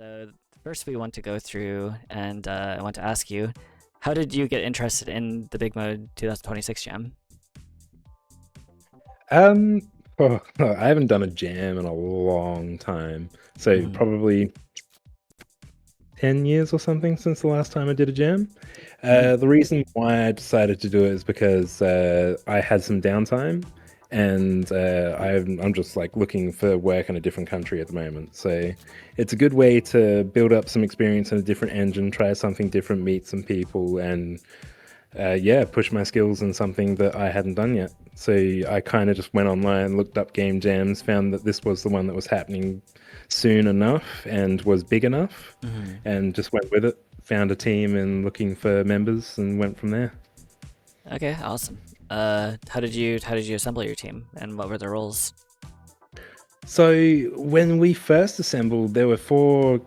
So first we want to go through and I want to ask you, how did you get interested in the Big Mode 2026 Jam? Um, I haven't done a jam in a long time, so Mhm. probably 10 years or something since the last time I did a jam. Mm. The reason why I decided to do it is because I had some downtime, and I'm just like looking for work in a different country at the moment. So it's a good way to build up some experience in a different engine, try something different, meet some people, and yeah, push my skills in something that I hadn't done yet. So I kind of just went online, looked up game jams, found that this was the one that was happening soon enough and was big enough, Mhm. and just went with it. Found a team and looking for members and went from there. Okay, awesome. How did you assemble your team and what were the roles? So when we first assembled, there were four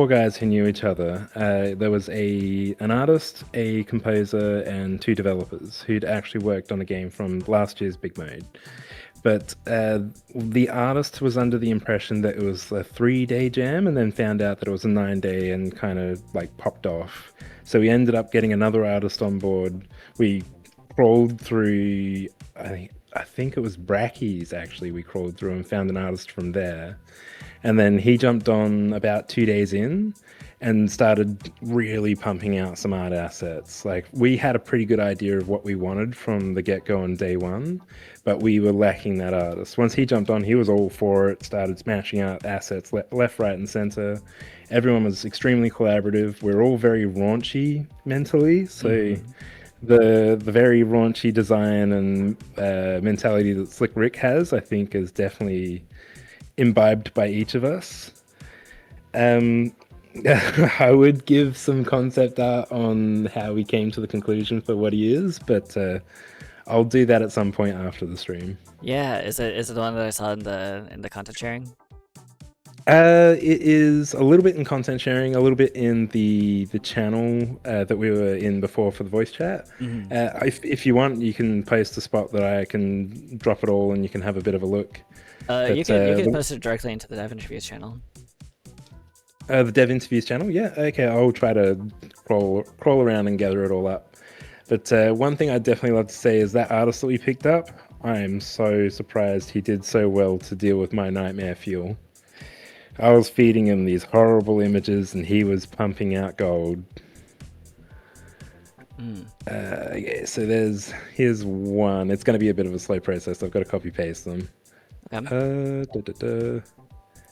guys who knew each other. There was an artist, a composer, and two developers who'd actually worked on a game from last year's Big Mode. But the artist was under the impression that it was a 3-day jam, and then found out that it was a 9-day and kind of like popped off. So we ended up getting another artist on board. We crawled through, I think it was Brackies actually. We crawled through and found an artist from there. And then he jumped on about 2 days in and started really pumping out some art assets. Like, we had a pretty good idea of what we wanted from the get-go on day one, but we were lacking that artist. Once he jumped on, he was all for it, started smashing out assets left, right, and center. Everyone was extremely collaborative. We're all very raunchy mentally, so Mhm. the very raunchy design and mentality that Slick Rick has, I think, is definitely imbibed by each of us. Um, I would give some concept art on how we came to the conclusion for what he is, but I'll do that at some point after the stream. Yeah, is it the one that I saw in the content sharing? It is a little bit in content sharing, a little bit in the channel that we were in before for the voice chat. Mhm. If you want, you can post a spot that I can drop it all, and you can have a bit of a look. You But could you could post it directly into the Dev Interviews channel. the dev interviews channel, yeah, okay, I'll try to crawl around and gather it all up. But one thing I'd definitely love to say is that artist that we picked up, I am so surprised he did so well to deal with my nightmare fuel. I was feeding him these horrible images and he was pumping out gold. Mm. Yeah, so here's one. It's going to be a bit of a slow process. I've got to copy paste them. Okay. Da, da, da.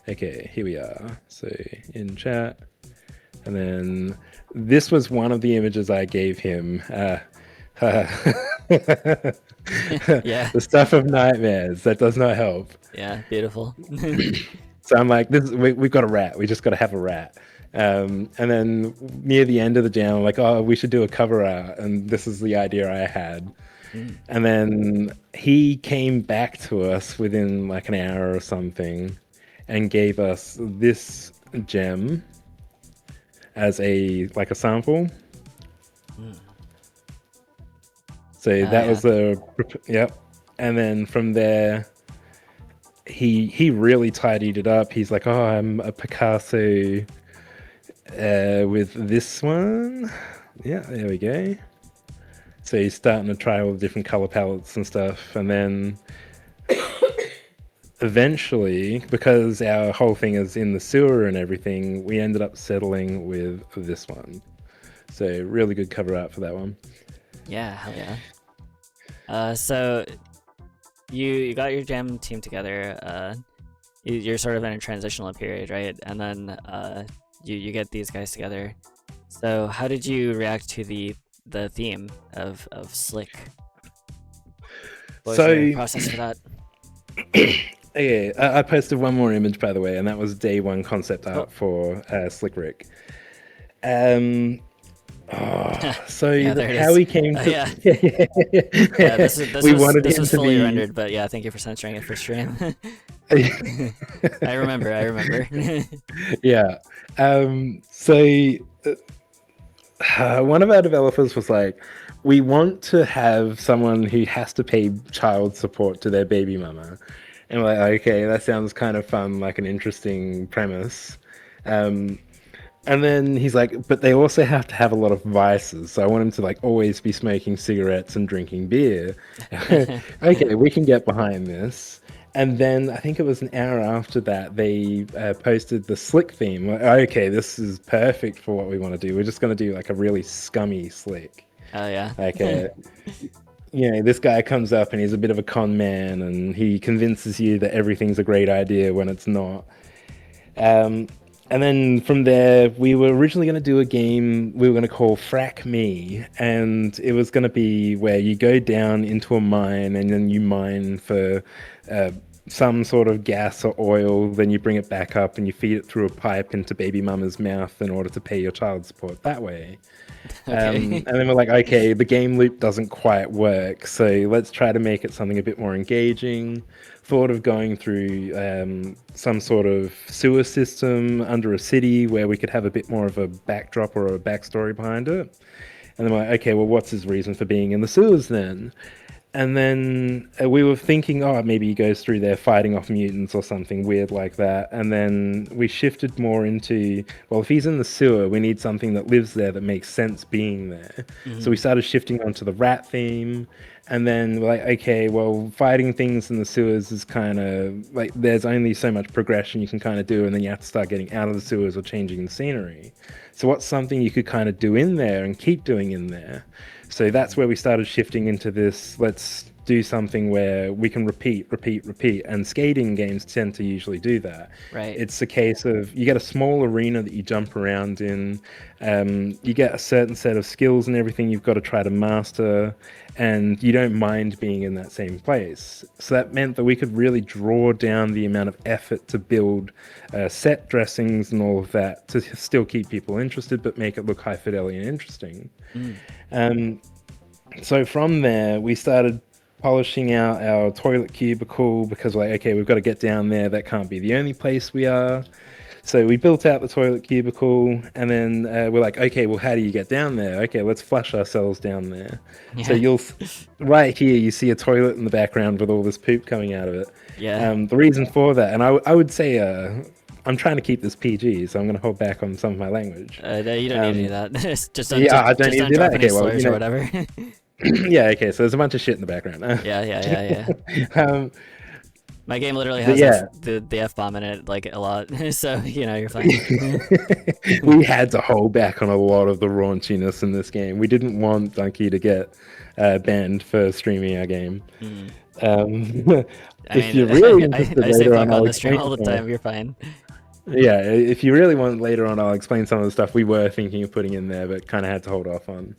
Okay, here we are. So in chat, and then this was one of the images I gave him. The Yeah. stuff of nightmares. That does not help. Yeah, beautiful. So I'm like, we've got a rat. We just got to have a rat. And then near the end of the jam, I'm like, oh, we should do a cover art. And this is the idea I had. Mm. And then he came back to us within like an hour or something and gave us this gem as a sample. Mm. So that Yeah. was yep. And then from there, he really tidied it up. He's like, oh, I'm a Picasso with this one. Yeah, there we go. So he's starting to try all the different color palettes and stuff. And then eventually, because our whole thing is in the sewer and everything, we ended up settling with this one. So really good cover art for that one. Yeah, hell yeah. So you got your jam team together. You're sort of in a transitional period, right? And then you get these guys together. So how did you react to the theme of Slick? What was your So process for that? okay, I posted one more image, by the way, and that was day one concept Cool. art for Slick Rick. Um, Yeah, there it how is. we came to Yeah, yeah. yeah, This we was wanted this him was to fully be. rendered, but yeah, thank you for censoring it for stream. I remember. I remember. Yeah. So one of our developers was like, we want to have someone who has to pay child support to their baby mama. And we're like, okay, that sounds kind of fun, like an interesting premise. Um, And then he's like, but they also have to have a lot of vices. So I want him to like always be smoking cigarettes and drinking beer. Okay, we can get behind this. And then I think it was an hour after that, they posted the slick theme. Like, okay, this is perfect for what we want to do. We're just going to do like a really scummy slick. Oh yeah. Like, this guy comes up and he's a bit of a con man and he convinces you that everything's a great idea when it's not. And then from there, we were originally going to do a game we were going to call Frack Me. And it was going to be where you go down into a mine and then you mine for some sort of gas or oil. Then you bring it back up and you feed it through a pipe into baby mama's mouth in order to pay your child support that way. And then we're like, okay, the game loop doesn't quite work. So let's try to make it something a bit more engaging. Thought of going through some sort of sewer system under a city where we could have a bit more of a backdrop or a backstory behind it. And then we're like, okay, well, what's his reason for being in the sewers then? And then we were thinking, oh, maybe he goes through there fighting off mutants or something weird like that. And then we shifted more into, well, if he's in the sewer, we need something that lives there that makes sense being there. Mm-hmm. So we started shifting onto the rat theme. And then we're like, okay, well, fighting things in the sewers is kind of like there's only so much progression you can kind of do. And then you have to start getting out of the sewers or changing the scenery. So what's something you could kind of do in there and keep doing in there? So that's where we started shifting into this, let's do something where we can repeat. And skating games tend to usually do that. Right. It's a case of you get a small arena that you jump around in. You get a certain set of skills and everything you've got to try to master. And you don't mind being in that same place. So that meant that we could really draw down the amount of effort to build set dressings and all of that to still keep people interested, but make it look high fidelity and interesting. So from there, we started polishing out our toilet cubicle because we're like, okay, we've got to get down there. That can't be the only place we are. So we built out the toilet cubicle, and then we're like, okay, well, how do you get down there? Okay, let's flush ourselves down there. Yeah. So right here, you see a toilet in the background with all this poop coming out of it. Yeah. The reason for that, and I would say, I'm trying to keep this PG, so I'm going to hold back on some of my language. No, you don't need to do that. I don't need to do that. Okay, well, or whatever. Yeah, okay, so there's a bunch of shit in the background. Yeah. My game literally has the F-bomb in it like a lot, so you're fine. We had to hold back on a lot of the raunchiness in this game. We didn't want Donkey to get banned for streaming our game. If you're really interested I say fuck on the stream all the time. You're fine. Yeah, if you really want later on, I'll explain some of the stuff we were thinking of putting in there, but kind of had to hold off on.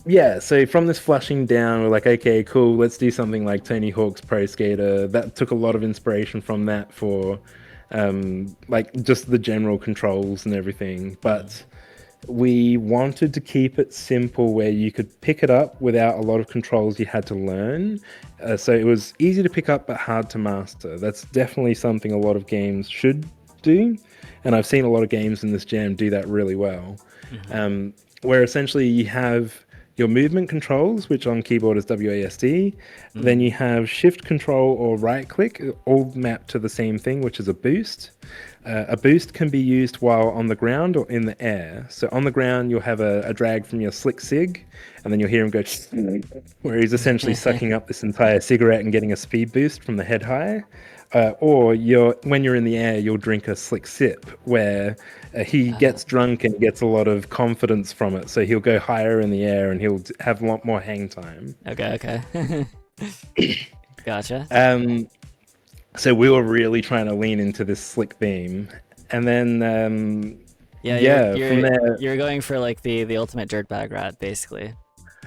Yeah, so from this flushing down, we're like, okay, cool, let's do something like Tony Hawk's Pro Skater. That took a lot of inspiration from that for like just the general controls and everything. But we wanted to keep it simple where you could pick it up without a lot of controls you had to learn. So it was easy to pick up but hard to master. That's definitely something a lot of games should do. And I've seen a lot of games in this jam do that really well. Where essentially you have your movement controls, which on keyboard is WASD. Then you have shift control or right click, all mapped to the same thing, which is a boost. A boost can be used while on the ground or in the air. So on the ground, you'll have a drag from your slick cig, and then you'll hear him go, where he's essentially sucking up this entire cigarette and getting a speed boost from the head high. Or when you're in the air, you'll drink a slick sip, where he gets drunk and gets a lot of confidence from it. So he'll go higher in the air and he'll have a lot more hang time. Okay. Gotcha. So we were really trying to lean into this slick theme. And then, from there... You're going for like the ultimate dirtbag rat, basically.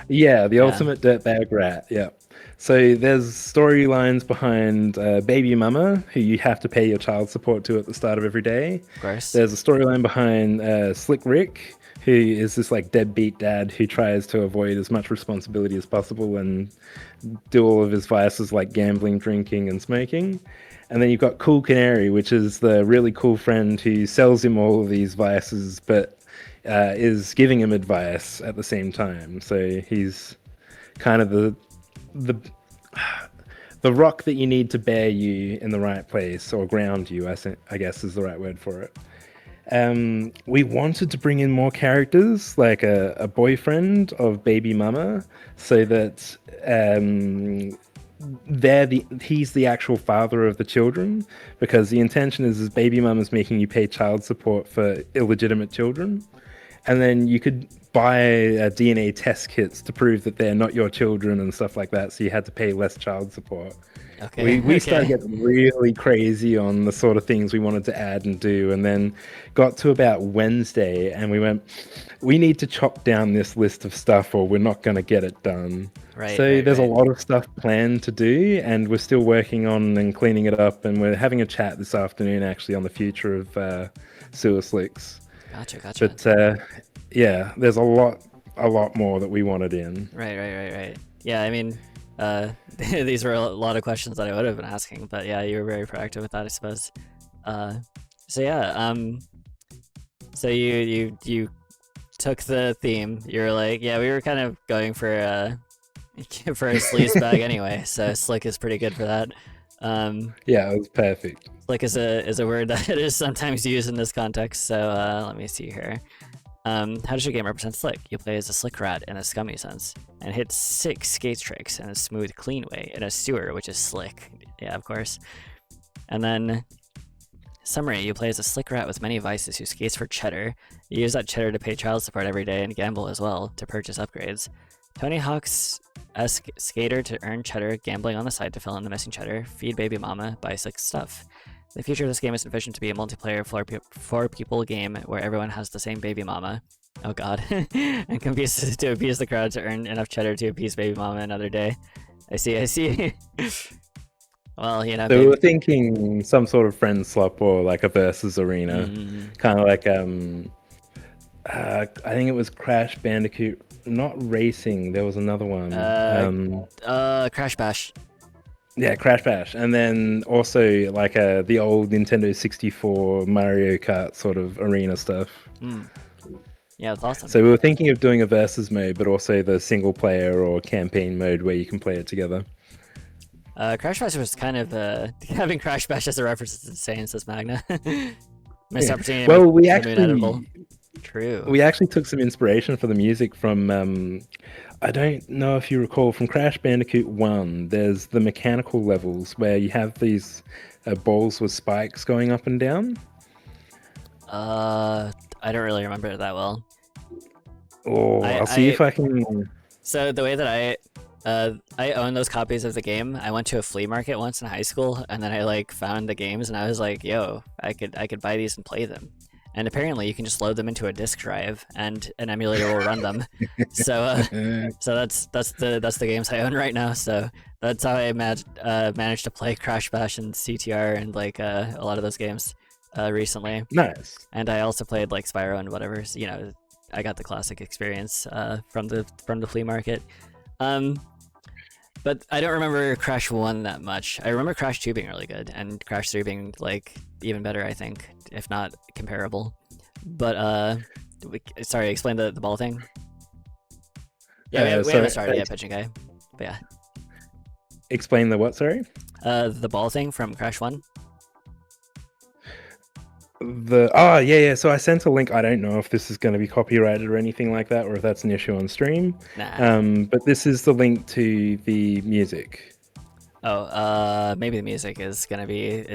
Yeah, the ultimate dirtbag rat, yeah. So there's storylines behind Baby Mama, who you have to pay your child support to at the start of every day. Of course. There's a storyline behind Slick Rick, who is this like deadbeat dad who tries to avoid as much responsibility as possible and do all of his vices like gambling, drinking, and smoking. And then you've got Cool Canary, which is the really cool friend who sells him all of these vices, but is giving him advice at the same time. So he's kind of the rock that you need to bear you in the right place, or ground you, I guess is the right word for it. We wanted to bring in more characters, like a boyfriend of Baby Mama, so that he's the actual father of the children, because the intention is Baby Mama's making you pay child support for illegitimate children, and then you could buy DNA test kits to prove that they're not your children and stuff like that, so you had to pay less child support. Okay. We started getting really crazy on the sort of things we wanted to add and do, and then got to about Wednesday and we went, we need to chop down this list of stuff or we're not going to get it done. Right. So there's right. a lot of stuff planned to do, and we're still working on and cleaning it up, and we're having a chat this afternoon actually on the future of Sewer Slicks. Gotcha. But yeah, there's a lot more that we wanted in. Right. Yeah, I mean, these were a lot of questions that I would have been asking, but yeah, you were very proactive with that, I suppose. So yeah, so you took the theme. You were like, yeah, we were kind of going for a sleaze bag anyway, so slick is pretty good for that. Yeah, it was perfect. Slick is a word that is sometimes used in this context, so let me see here. How does your game represent slick? You play as a slick rat in a scummy sense, and hit 6 skate tricks in a smooth, clean way in a sewer, which is slick. Yeah, of course. And then, summary, you play as a slick rat with many vices who skates for cheddar. You use that cheddar to pay child support every day and gamble as well, to purchase upgrades. Tony Hawk's-esque skater to earn cheddar, gambling on the side to fill in the missing cheddar, feed baby mama, buy slick stuff. The future of this game is envisioned to be a multiplayer four-people game where everyone has the same baby mama. Oh god. And competes to appease the crowd to earn enough cheddar to appease baby mama another day. I see. Well, you know. So we were thinking some sort of friend swap or like a versus arena. Kind of like, I think it was Crash Bandicoot, not racing, there was another one. Crash Bash. Yeah, Crash Bash, and then also like the old Nintendo 64 Mario Kart sort of arena stuff. Yeah, that's awesome. So we were thinking of doing a versus mode, but also the single player or campaign mode where you can play it together. Crash Bash was kind of having Crash Bash as a reference is insane, says Magna. Missed opportunity. Well, we actually True. We actually took some inspiration for the music from I don't know if you recall from Crash Bandicoot 1, there's the mechanical levels where you have these balls with spikes going up and down. I don't really remember it that well. Oh, I'll see if I can... So the way that I own those copies of the game, I went to a flea market once in high school, and then I like found the games, and I was like, yo, I could buy these and play them. And apparently you can just load them into a disk drive and an emulator will run them. So that's the games I own right now. So that's how I managed to play Crash Bash and CTR and like a lot of those games recently. Nice. And I also played like Spyro and whatever. So, you know, I got the classic experience from the flea market. But I don't remember Crash 1 that much. I remember Crash 2 being really good, and Crash 3 being, like, even better, I think, if not comparable. But, sorry, explain the ball thing? Yeah, we haven't started yet, Pitching Guy. But yeah. Explain the what, sorry? The ball thing from Crash 1. Yeah. So I sent a link. I don't know if this is going to be copyrighted or anything like that, or if that's an issue on stream. Nah. But this is the link to the music. Oh, maybe the music is gonna be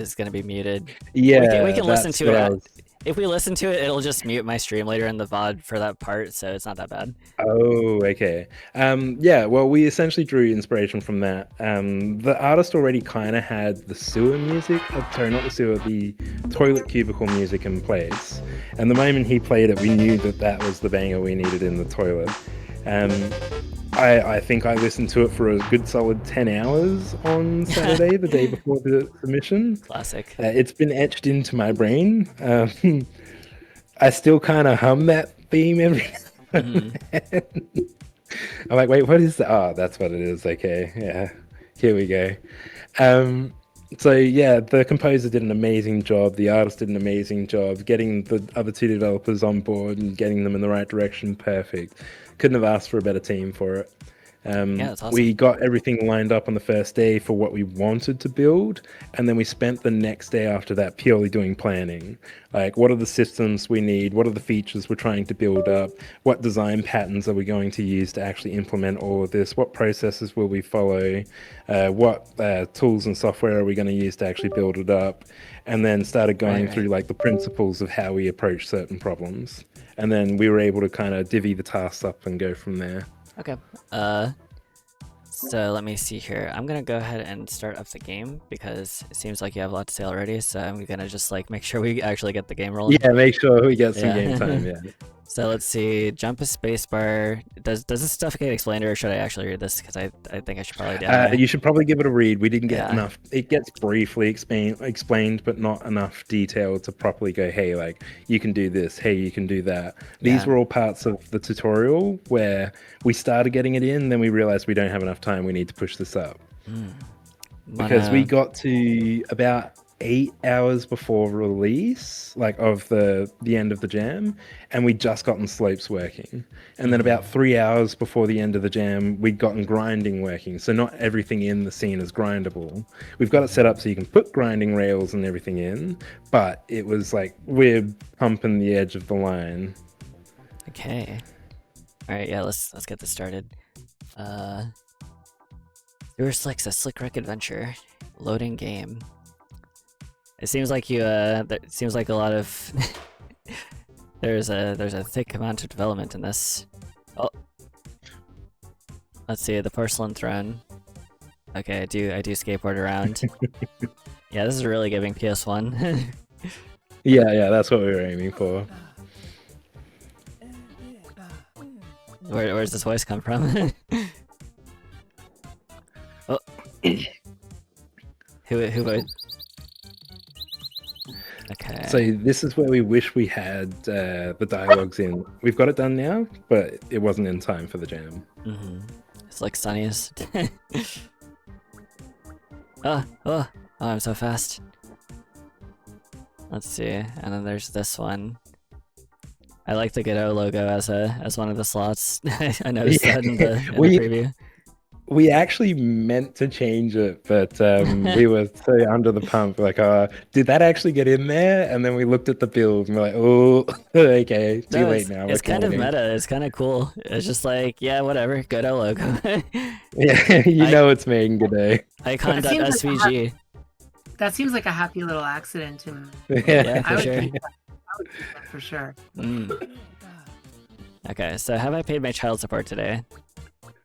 muted. Yeah, we can listen to it. If we listen to it, it'll just mute my stream later in the VOD for that part, so it's not that bad. Oh, okay. Yeah, well, we essentially drew inspiration from that. The artist already kind of had the sewer music, sorry, not the sewer, the toilet cubicle music in place. And the moment he played it, we knew that was the banger we needed in the toilet. I think I listened to it for a good solid 10 hours on Saturday, the day before the mission. Classic. It's been etched into my brain. I still kind of hum that theme every I'm like, wait, what is that? Oh, that's what it is. Okay, yeah, here we go. So yeah, the composer did an amazing job. The artist did an amazing job getting the other two developers on board and getting them in the right direction. Perfect. Couldn't have asked for a better team for it. that's awesome. We got everything lined up on the first day for what we wanted to build, and then we spent the next day after that purely doing planning. Like, what are the systems we need? What are the features we're trying to build up? What design patterns are we going to use to actually implement all of this? What processes will we follow? What tools and software are we going to use to actually build it up? And then started going through like the principles of how we approach certain problems. And then we were able to kind of divvy the tasks up and go from there. Okay. So let me see here. I'm gonna go ahead and start up the game because it seems like you have a lot to say already. So I'm gonna just like make sure we actually get the game rolling. Yeah, make sure we get some game time. Yeah. So let's see. Jump a spacebar. Does this stuff get explained, or should I actually read this? Because I think I should probably do it. You should probably give it a read. We didn't get enough. It gets briefly explained, but not enough detail to properly go, hey, like, you can do this. Hey, you can do that. These were all parts of the tutorial where we started getting it in, then we realized we don't have enough time. We need to push this up. Because we got to about 8 hours before release, like of the end of the jam, and we'd just gotten slopes working. And then about 3 hours before the end of the jam, we'd gotten grinding working. So not everything in the scene is grindable. We've got it set up so you can put grinding rails and everything in, but it was like we're pumping the edge of the line. Okay. All right, yeah, let's get this started. Your Slicks, a Slick Wreck adventure, loading game. It seems like you. It seems like a lot of. there's a thick amount of development in this. Oh, let's see the porcelain throne. Okay, I do skateboard around. Yeah, this is really giving PS1. Yeah, that's what we were aiming for. Where's this voice come from? Oh, who? Okay. So this is where we wish we had the dialogues in. We've got it done now, but it wasn't in time for the jam. It's like Sunniest. Oh, I'm so fast. Let's see, and then there's this one. I like the Godot logo as one of the slots. I noticed that in the preview. We actually meant to change it, but we were so under the pump. Like, did that actually get in there? And then we looked at the build and we're like, oh, okay, too late now. It's kind of meta. It's kind of cool. It's just like, yeah, whatever. Godot logo. Yeah, you know it's made in Godot. Icon.svg. That seems like a happy little accident to me. Yeah, for sure. I would do that for sure. Okay, so have I paid my child support today?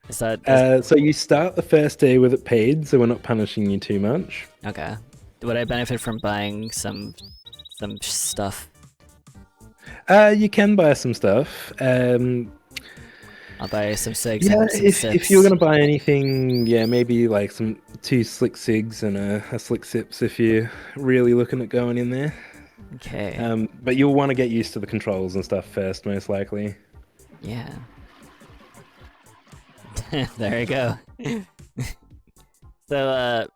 Is that so you start the first day with it paid, so we're not punishing you too much. Okay. Would I benefit from buying some stuff? You can buy some stuff. I'll buy some cigs. Yeah, and some if you're gonna buy anything, yeah, maybe like some 2 slick cigs and a slick sips if you're really looking at going in there. Okay. But you'll want to get used to the controls and stuff first, most likely. Yeah. There you go. So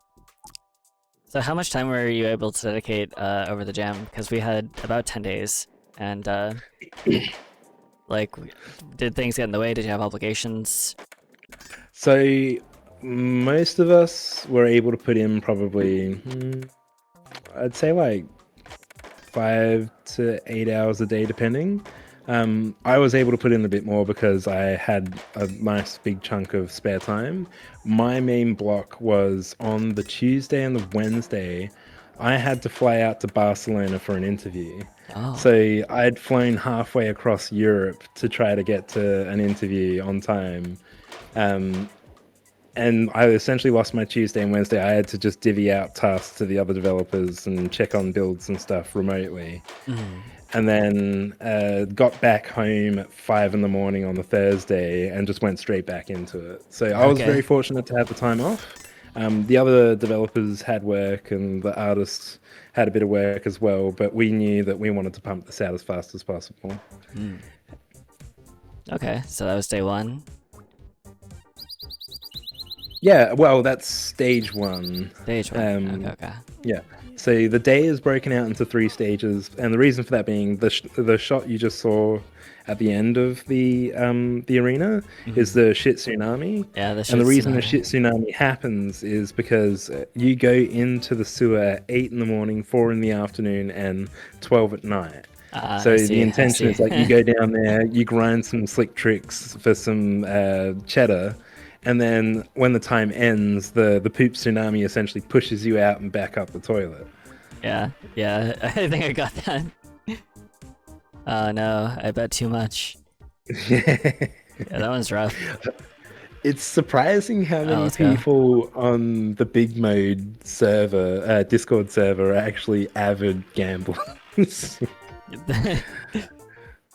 how much time were you able to dedicate over the jam? Because we had about 10 days, and like, did things get in the way? Did you have obligations? So most of us were able to put in probably, I'd say like 5 to 8 hours a day, depending. I was able to put in a bit more because I had a nice big chunk of spare time. My main block was on the Tuesday and the Wednesday. I had to fly out to Barcelona for an interview. Oh. So I'd flown halfway across Europe to try to get to an interview on time. And I essentially lost my Tuesday and Wednesday. I had to just divvy out tasks to the other developers and check on builds and stuff remotely. And then got back home at 5 in the morning on the Thursday and just went straight back into it. So I was very fortunate to have the time off. The other developers had work and the artists had a bit of work as well, but we knew that we wanted to pump this out as fast as possible. Okay, so that was day 1. Yeah, well, that's stage 1. Stage 1. Okay. Yeah. So the day is broken out into 3 stages, and the reason for that being the shot you just saw at the end of the arena is the shit tsunami. Yeah, the shit and the reason tsunami. the shit tsunami happens is because you go into the sewer at 8 in the morning, 4 in the afternoon, and 12 at night. So the intention is like you go down there, you grind some slick tricks for some cheddar, and then when the time ends, the poop tsunami essentially pushes you out and back up the toilet. Yeah, I think I got that. Oh no, I bet too much. Yeah, that one's rough. It's surprising how many people on the BIGMODE server, Discord server, are actually avid gamblers.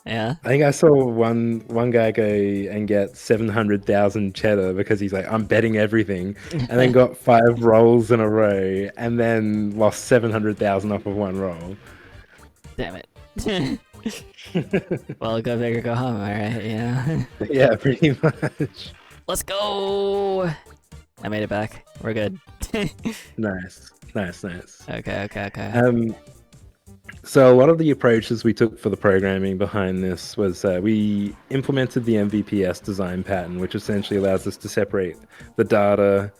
Yeah. I think I saw one guy go and get 700,000 cheddar because he's like, I'm betting everything, and then got 5 rolls in a row, and then lost 700,000 off of one roll. Damn it. Well, go big or go home, alright, yeah. Yeah, pretty much. Let's go! I made it back. We're good. Nice. Okay. So a lot of the approaches we took for the programming behind this was we implemented the MVPS design pattern, which essentially allows us to separate the data,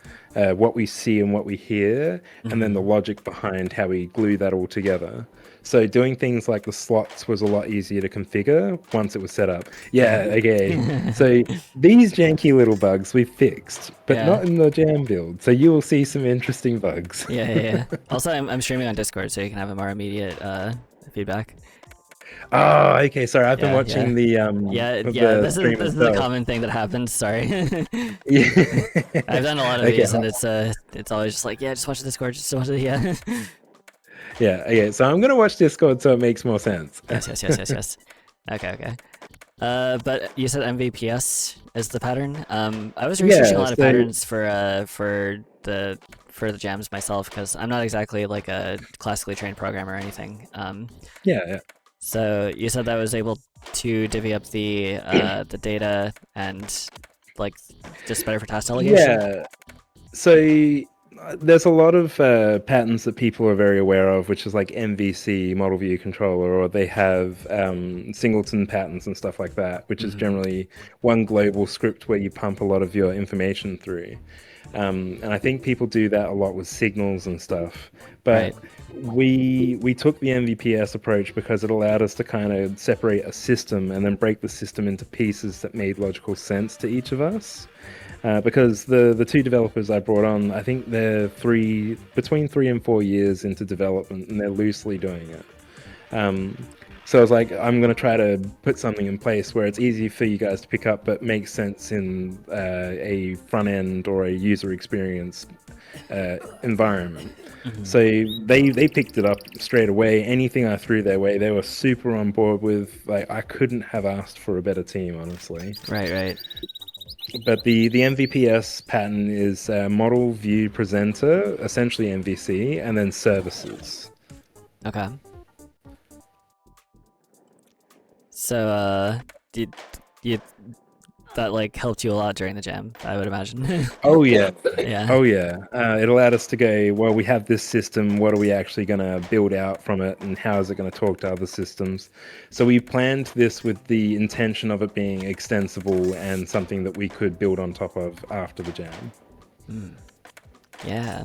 what we see and what we hear, and then the logic behind how we glue that all together. So doing things like the slots was a lot easier to configure once it was set up. Yeah, okay. So these janky little bugs we fixed, but not in the jam build. So you will see some interesting bugs. Yeah. Also, I'm streaming on Discord, so you can have a more immediate feedback. Oh, okay. Sorry, I've been watching the This is the common thing that happens. Sorry. I've done a lot of these, and it's always just like, just watch the Discord, just watch it. Yeah. Okay. So I'm gonna watch Discord so it makes more sense. Yes. Okay. But you said MVPS is the pattern. I was researching a lot of patterns for the jams myself because I'm not exactly like a classically trained programmer or anything. Yeah. So you said that was able to divvy up the data and like just better for task delegation. Yeah. So there's a lot of patterns that people are very aware of, which is like MVC, model view controller, or they have singleton patterns and stuff like that, which is generally one global script where you pump a lot of your information through. And I think people do that a lot with signals and stuff. But we took the MVPS approach because it allowed us to kind of separate a system and then break the system into pieces that made logical sense to each of us. Because the 2 developers I brought on, I think they're between 3 and 4 years into development, and they're loosely doing it. So I was like, I'm going to try to put something in place where it's easy for you guys to pick up, but makes sense in a front end or a user experience environment. So they picked it up straight away. Anything I threw their way, they were super on board with. Like, I couldn't have asked for a better team, honestly. Right. But the MVPS pattern is model, view, presenter, essentially MVC, and then services. Okay. So, that like helped you a lot during the jam, I would imagine. Oh yeah. Yeah. Oh yeah. It allowed us to go, well, we have this system, what are we actually going to build out from it, and how is it going to talk to other systems? So we planned this with the intention of it being extensible and something that we could build on top of after the jam. Yeah.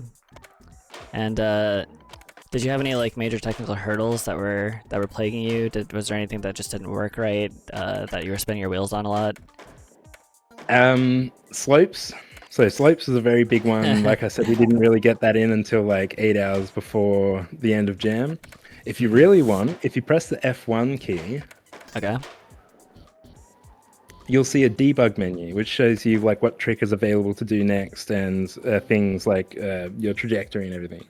And did you have any like major technical hurdles that were plaguing you? Was there anything that just didn't work right, that you were spinning your wheels on a lot? Slopes. So slopes is a very big one. Like I said, we didn't really get that in until like 8 hours before the end of jam. If you really want, if you press the F1 key, you'll see a debug menu, which shows you like what trick is available to do next and things like your trajectory and everything.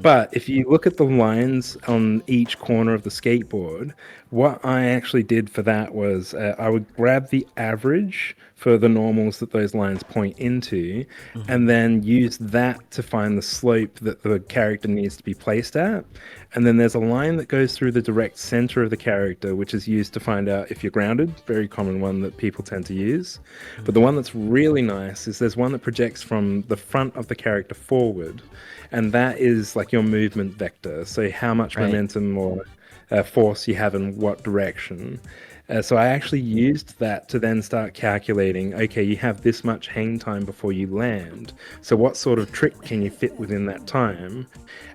But if you look at the lines on each corner of the skateboard, what I actually did for that was I would grab the average for the normals that those lines point into, and then use that to find the slope that the character needs to be placed at. And then there's a line that goes through the direct center of the character, which is used to find out if you're grounded. Very common one that people tend to use. But the one that's really nice is there's one that projects from the front of the character forward, and that is like your movement vector. So how much momentum or force you have in what direction. So I actually used that to then start calculating, okay, you have this much hang time before you land. So what sort of trick can you fit within that time?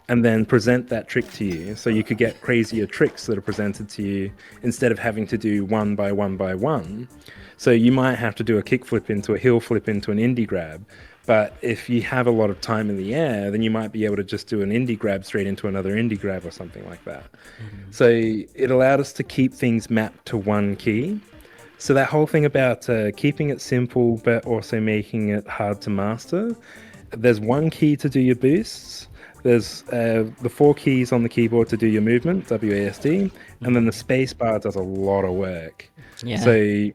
And then present that trick to you. So you could get crazier tricks that are presented to you instead of having to do one by one by one. So you might have to do a kickflip into a heel flip into an indie grab. But if you have a lot of time in the air, then you might be able to just do an indie grab straight into another indie grab or something like that. So it allowed us to keep things mapped to one key. So that whole thing about keeping it simple, but also making it hard to master. There's one key to do your boosts. There's the 4 keys on the keyboard to do your movement, WASD, and then the space bar does a lot of work. Yeah. So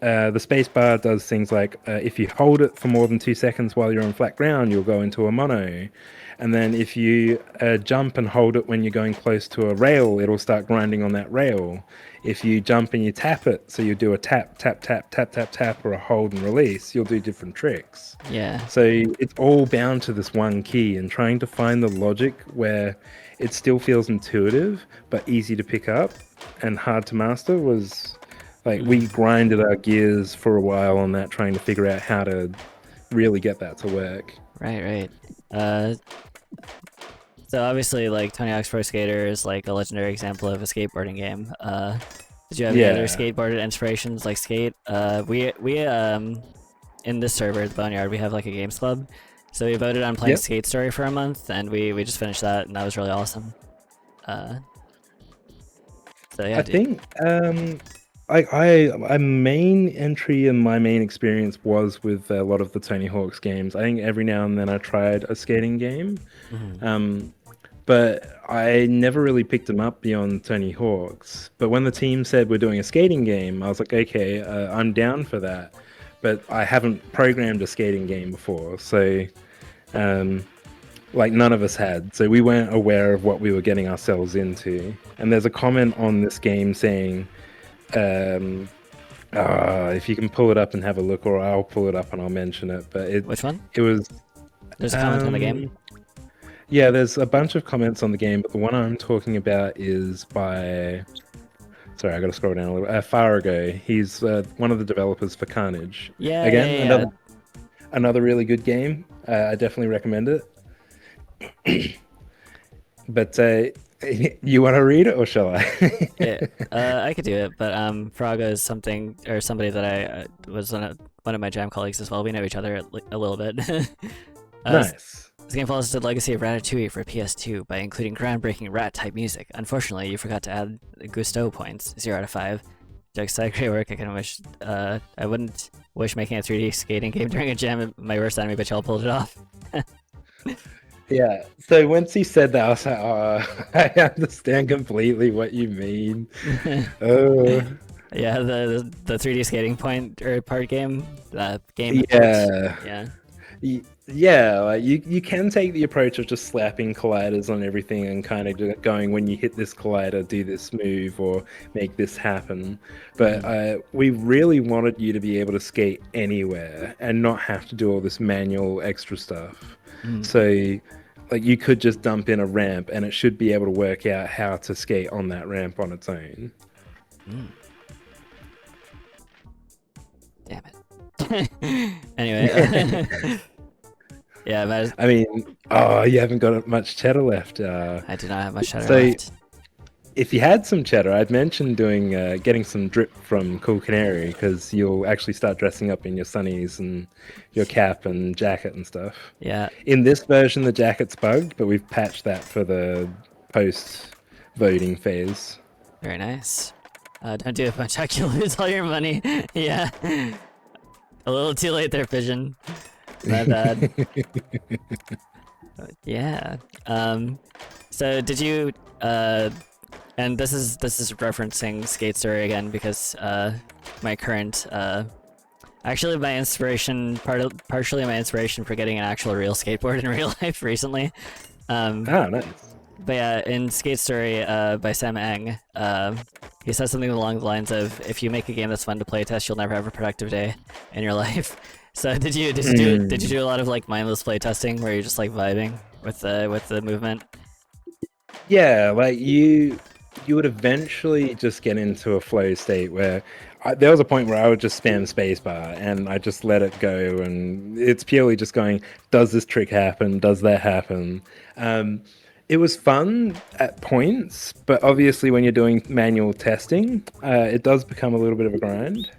the space bar does things like if you hold it for more than 2 seconds while you're on flat ground, you'll go into a mono. And then if you jump and hold it when you're going close to a rail, it'll start grinding on that rail. If you jump and you tap it, so you do a tap, tap, tap, tap, tap, tap, or a hold and release, you'll do different tricks. Yeah. So it's all bound to this one key, and trying to find the logic where it still feels intuitive, but easy to pick up and hard to master was... Like, we grinded our gears for a while on that, trying to figure out how to really get that to work. Right. So obviously, like, Tony Hawk's Pro Skater is like a legendary example of a skateboarding game. Did you have any other skateboard inspirations like Skate? We in this server, the Boneyard, we have like a games club. So we voted on playing Skate Story for a month, and we just finished that, and that was really awesome. So yeah, I think my main entry and my main experience was with a lot of the Tony Hawk's games. I think every now and then I tried a skating game, but I never really picked them up beyond Tony Hawk's. But when the team said we're doing a skating game, I was like, okay, I'm down for that. But I haven't programmed a skating game before, so like none of us had. So we weren't aware of what we were getting ourselves into. And there's a comment on this game saying, if you can pull it up and have a look, or I'll pull it up and I'll mention it. But which one? It was. There's a comment on the game. Yeah, there's a bunch of comments on the game, but the one I'm talking about is by. Sorry, I got to scroll down a little. Farago. He's one of the developers for Carnage. Yeah. Again, another really good game. I definitely recommend it. But you want to read it, or shall I? Yeah, I could do it, but Fraga is somebody that I was one of my jam colleagues as well. We know each other a little bit. Nice. This game follows the legacy of Ratatouille for PS2 by including groundbreaking rat-type music. Unfortunately, you forgot to add Gusto points, 0 out of 5. Jokes aside, great work. I wouldn't wish making a 3D skating game during a jam my worst enemy, but y'all pulled it off. Yeah, so once he said that, I was like, oh, I understand completely what you mean. Oh. Yeah, the 3D skating part game. Game. Yeah. Yeah, like you can take the approach of just slapping colliders on everything and kind of going, when you hit this collider, do this move or make this happen. But we really wanted you to be able to skate anywhere and not have to do all this manual extra stuff. So like you could just dump in a ramp and it should be able to work out how to skate on that ramp on its own. Damn it. Anyway. Yeah, I mean, you haven't got much cheddar left. I do not have much cheddar left. If you had some cheddar, I'd mention getting some drip from Cool Canary, because you'll actually start dressing up in your sunnies and your cap and jacket and stuff. Yeah. In this version, the jacket's bugged, but we've patched that for the post-voting phase. Very nice. Don't do a punch out, you'll lose all your money. Yeah. A little too late there, Pigeon. My bad. Yeah. So did you and this is referencing Skate Story again, because my current Actually, partially my inspiration for getting an actual real skateboard in real life recently. Nice. But yeah, in Skate Story by Sam Eng, he says something along the lines of, "If you make a game that's fun to playtest, you'll never have a productive day in your life." So did you do a lot of like mindless playtesting where you're just like vibing with the movement? Yeah, like you would eventually just get into a flow state where there was a point where I would just spam spacebar and I just let it go, and it's purely just going, does this trick happen? Does that happen? It was fun at points, but obviously when you're doing manual testing, it does become a little bit of a grind.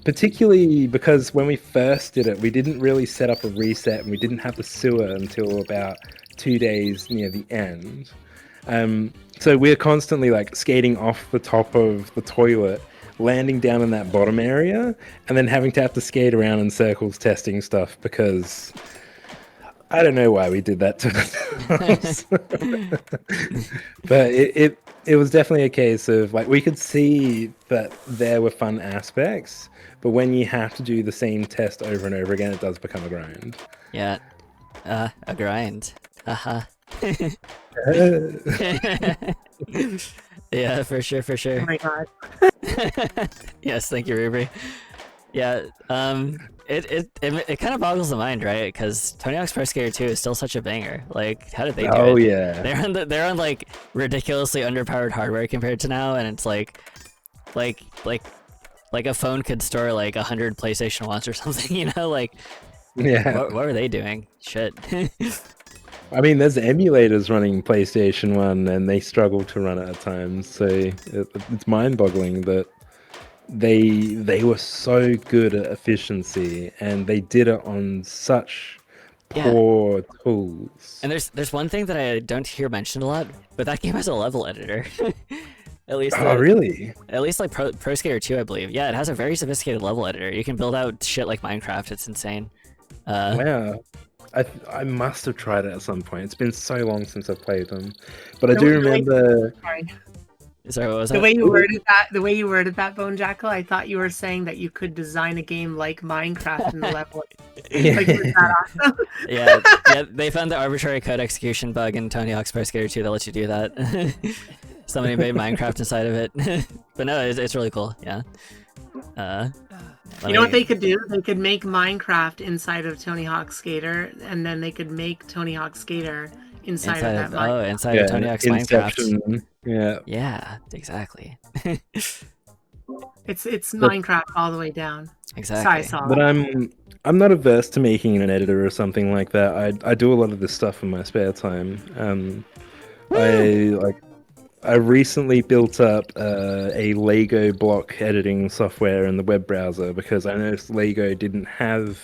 Particularly because when we first did it, we didn't really set up a reset and we didn't have the sewer until about 2 days near the end. So we're constantly like skating off the top of the toilet, landing down in that bottom area, and then having to have to skate around in circles testing stuff because I don't know why we did that to ourselves. But it was definitely a case of like we could see that there were fun aspects, but when you have to do the same test over and over again, it does become a grind. Yeah, a grind. Yeah, for sure. Oh my god. Yes, thank you, Ruby. Yeah, it kind of boggles the mind, right? Because Tony Hawk's Pro Skater 2 is still such a banger. Like, how did they do it? Oh yeah, they're on like ridiculously underpowered hardware compared to now, and it's like a phone could store like 100 PlayStation 1s or something, you know? Like, yeah. what were they doing? Shit. I mean, there's emulators running PlayStation 1 and they struggle to run it at times, so it's mind-boggling that they were so good at efficiency and they did it on such poor tools. And there's one thing that I don't hear mentioned a lot, but that game has a level editor. At least really? At least like Pro Skater 2, I believe. Yeah, it has a very sophisticated level editor. You can build out shit like Minecraft. It's insane. Wow. I must have tried it at some point. It's been so long since I've played them, but I do remember. Sorry, what was the that? way you worded that, Bone Jackal, I thought you were saying that you could design a game like Minecraft in the level. Like, was that awesome? yeah, they found the arbitrary code execution bug in Tony Hawk's Pro Skater 2 that lets you do that. Somebody made Minecraft inside of it, but no, it's really cool. Yeah. You know what they could do? They could make Minecraft inside of Tony Hawk Skater, and then they could make Tony Hawk Skater inside of that Minecraft. Oh, inside of Tony Hawk's Minecraft. Yeah. Yeah, exactly. It's Minecraft all the way down. Exactly. Sorry, but I'm not averse to making an editor or something like that. I do a lot of this stuff in my spare time. I recently built up a Lego block editing software in the web browser because I noticed Lego didn't have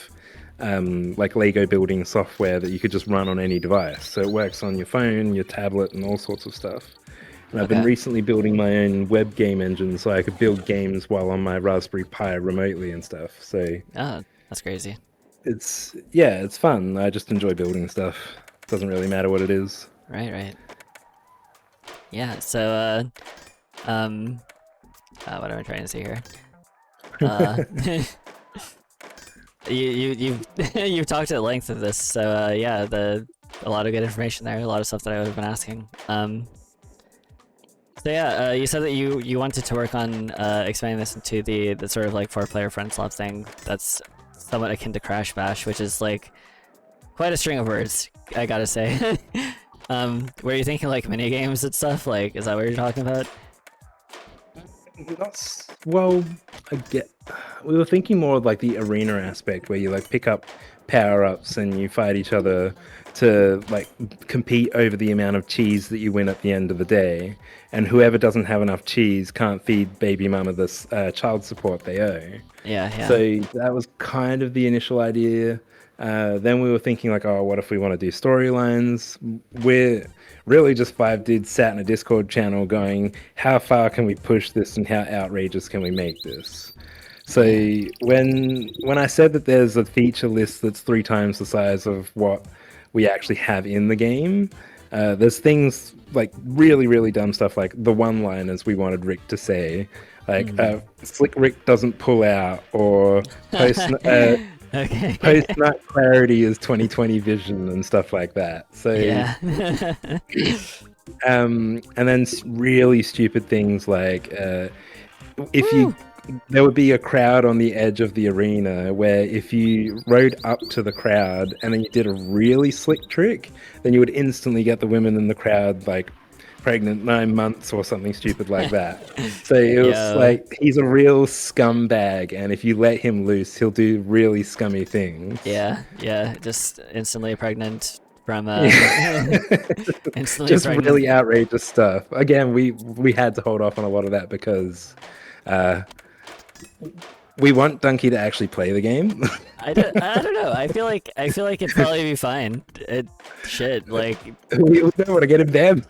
like Lego building software that you could just run on any device. So it works on your phone, your tablet, and all sorts of stuff. And I've been recently building my own web game engine so I could build games while on my Raspberry Pi remotely and stuff. So that's crazy. It's fun. I just enjoy building stuff. Doesn't really matter what it is. Right. Yeah, so, what am I trying to say here? You've talked at length of this, so, yeah, a lot of good information there, a lot of stuff that I would have been asking. So yeah, you said that you wanted to work on expanding this into the sort of like 4-player front slap thing that's somewhat akin to Crash Bash, which is like quite a string of words, I gotta say. Were you thinking like mini games and stuff? Like, is that what you're talking about? Well, we were thinking more of like the arena aspect where you like pick up power-ups and you fight each other to like compete over the amount of cheese that you win at the end of the day, and whoever doesn't have enough cheese can't feed baby mama the child support they owe. Yeah. So that was kind of the initial idea. Then we were thinking like, oh, what if we want to do storylines? We're really just 5 dudes sat in a Discord channel going, how far can we push this and how outrageous can we make this? So when I said that there's a feature list that's 3 times the size of what we actually have in the game, there's things like really, really dumb stuff like the one-liners we wanted Rick to say. Like Slick Rick doesn't pull out, or post Okay. post nut clarity is 20/20 vision and stuff like that. So Yeah. and then really stupid things like if you there would be a crowd on the edge of the arena where if you rode up to the crowd and then you did a really slick trick, then you would instantly get the women in the crowd like pregnant 9 months or something stupid like that. So it was like, he's a real scumbag, and if you let him loose, he'll do really scummy things. Yeah, just instantly pregnant from instantly just pregnant. Really outrageous stuff. Again, we had to hold off on a lot of that because we want Donkey to actually play the game. I don't know. I feel like it'd probably be fine. Like we don't want to get him banned.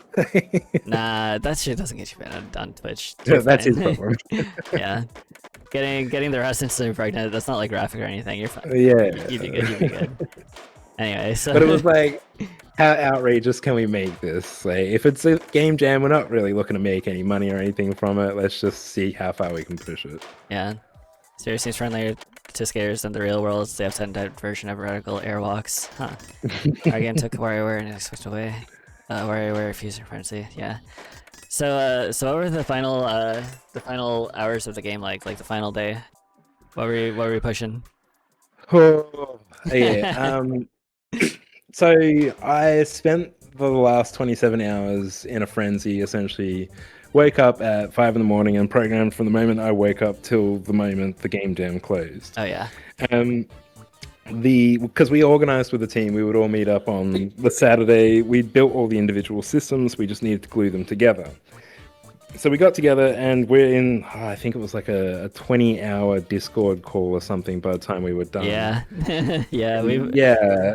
Nah, that shit doesn't get you banned on Twitch. That's his problem. Yeah, getting the rest instantly pregnant. That's not like graphic or anything. You're fine. Yeah, you'd be good. You'd be good. Anyway, so. But it was like, how outrageous can we make this? Like, if it's a game jam, we're not really looking to make any money or anything from it. Let's just see how far we can push it. Yeah. Seriously, it's friendlier to skaters than the real world. It's the upside-down version of vertical airwalks. Huh. Our game took WarioWare and switched away. WarioWare fuser frenzy. Yeah. So what were the final hours of the game like the final day? What were we pushing? Oh, yeah. So I spent the last 27 hours in a frenzy, essentially. Woke up at 5 in the morning and programmed from the moment I woke up till the moment the game jam closed. Oh yeah. Because we organized with the team, we would all meet up on the Saturday. We built all the individual systems. We just needed to glue them together. So we got together and we're in, I think it was like a 20-hour Discord call or something by the time we were done. Yeah. Yeah.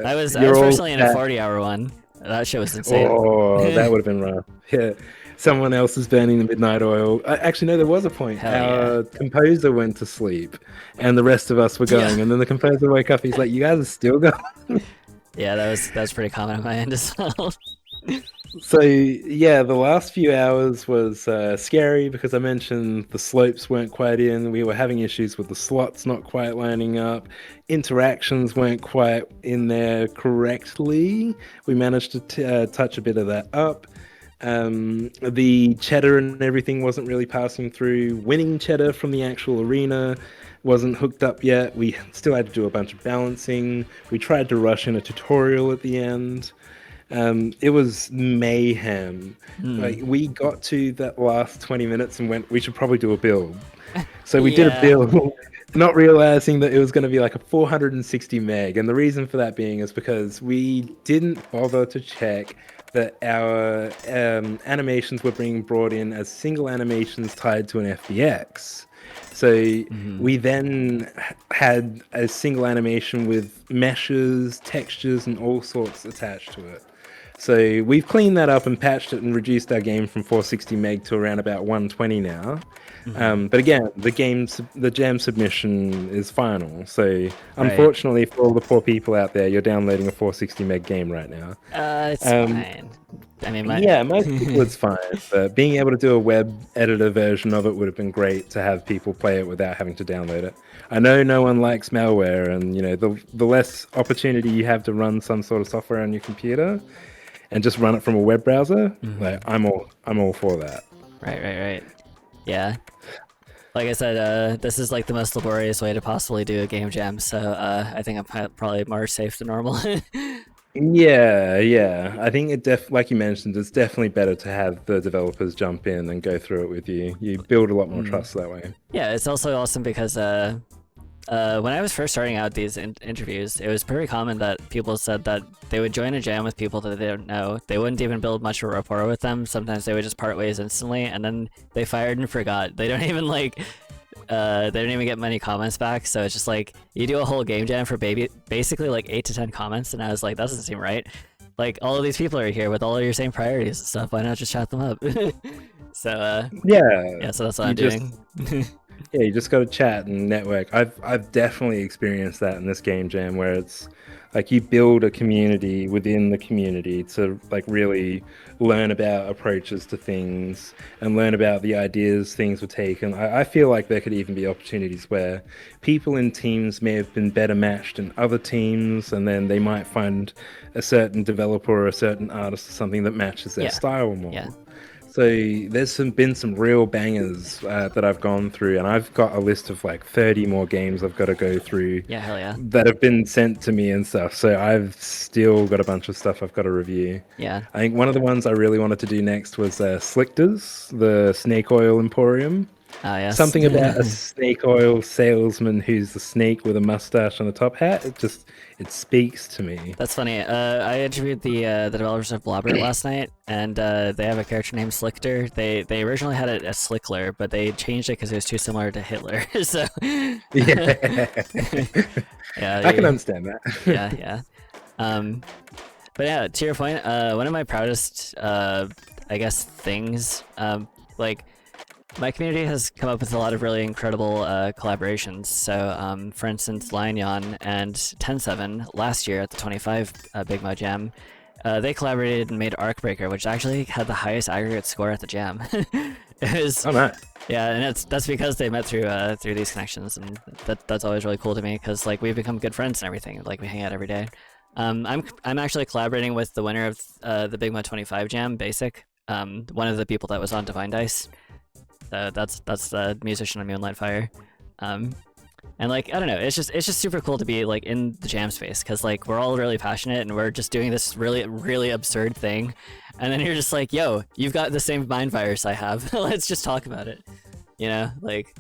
I was personally in a 40-hour one. That shit was insane. Oh, that would have been rough. Yeah. Someone else is burning the midnight oil. Actually, no, there was a point. Our composer went to sleep and the rest of us were going. And then the composer woke up. He's like, you guys are still going? Yeah, that was pretty common on my end as well. So, yeah, the last few hours was scary because I mentioned the slopes weren't quite in. We were having issues with the slots not quite lining up. Interactions weren't quite in there correctly. We managed to touch a bit of that up. The cheddar and everything wasn't really passing through. Winning cheddar from the actual arena wasn't hooked up yet. We still had to do a bunch of balancing. We tried to rush in a tutorial at the end. It was mayhem. Like, we got to that last 20 minutes and went, we should probably do a build. So we did a build, not realizing that it was going to be like a 460 meg. And the reason for that being is because we didn't bother to check that our animations were being brought in as single animations tied to an FBX. So we then had a single animation with meshes, textures, and all sorts attached to it. So we've cleaned that up and patched it and reduced our game from 460 meg to around about 120 now. But again, the jam submission is final. So unfortunately for all the poor people out there, you're downloading a 460 meg game right now. It's fine. I mean, most people it's fine. But being able to do a web editor version of it would have been great to have people play it without having to download it. I know no one likes malware, and the less opportunity you have to run some sort of software on your computer and just run it from a web browser, like I'm all for that. Right. Yeah. Like I said, this is like the most laborious way to possibly do a game jam, so I think I'm probably more safe than normal. Yeah. I think like you mentioned, it's definitely better to have the developers jump in and go through it with you. You build a lot more trust that way. Yeah, it's also awesome because when I was first starting out these interviews, it was pretty common that people said that they would join a jam with people that they don't know. They wouldn't even build much of a rapport with them. Sometimes they would just part ways instantly, and then they fired and forgot. They don't even they don't even get many comments back. So it's just like you do a whole game jam for basically like 8 to 10 comments, and I was like, that doesn't seem right. Like, all of these people are here with all of your same priorities and stuff. Why not just chat them up? So so that's what I'm doing. Yeah, you just got to chat and network. I've definitely experienced that in this game jam, where it's like you build a community within the community to like really learn about approaches to things and learn about the ideas things were taken. I feel like there could even be opportunities where people in teams may have been better matched in other teams, and then they might find a certain developer or a certain artist or something that matches their style more. Yeah. So there's been some real bangers that I've gone through, and I've got a list of like 30 more games I've got to go through. Yeah, hell yeah. That have been sent to me and stuff. So I've still got a bunch of stuff I've got to review. Yeah. I think one of the ones I really wanted to do next was Slickter's, the snake oil emporium. Oh, yes. Something about a snake oil salesman who's the snake with a mustache and a top hat. It speaks to me. That's funny. I interviewed the developers of Blobbert last night, and they have a character named Slickter. They originally had it as Slickler, but they changed it because it was too similar to Hitler. So Yeah, yeah, I can understand that. yeah. But yeah, to your point, one of my proudest, I guess, things, like, my community has come up with a lot of really incredible collaborations. So, for instance, Lion and 10-7 last year at the 25 BIGMODE Jam, they collaborated and made Arcbreaker, which actually had the highest aggregate score at the jam. It was, Oh, nice. yeah, and that's because they met through these connections, and that's always really cool to me because like we've become good friends and everything. Like we hang out every day. I'm actually collaborating with the winner of the BIGMODE 25 Jam, Basic. One of the people that was on Divine Dice. That's the musician on Moonlight Fire. And like I don't know, it's just super cool to be like in the jam space because like we're all really passionate and we're just doing this really absurd thing, and then you're just like, yo, you've got the same mind virus I have. Let's just talk about it. You know, like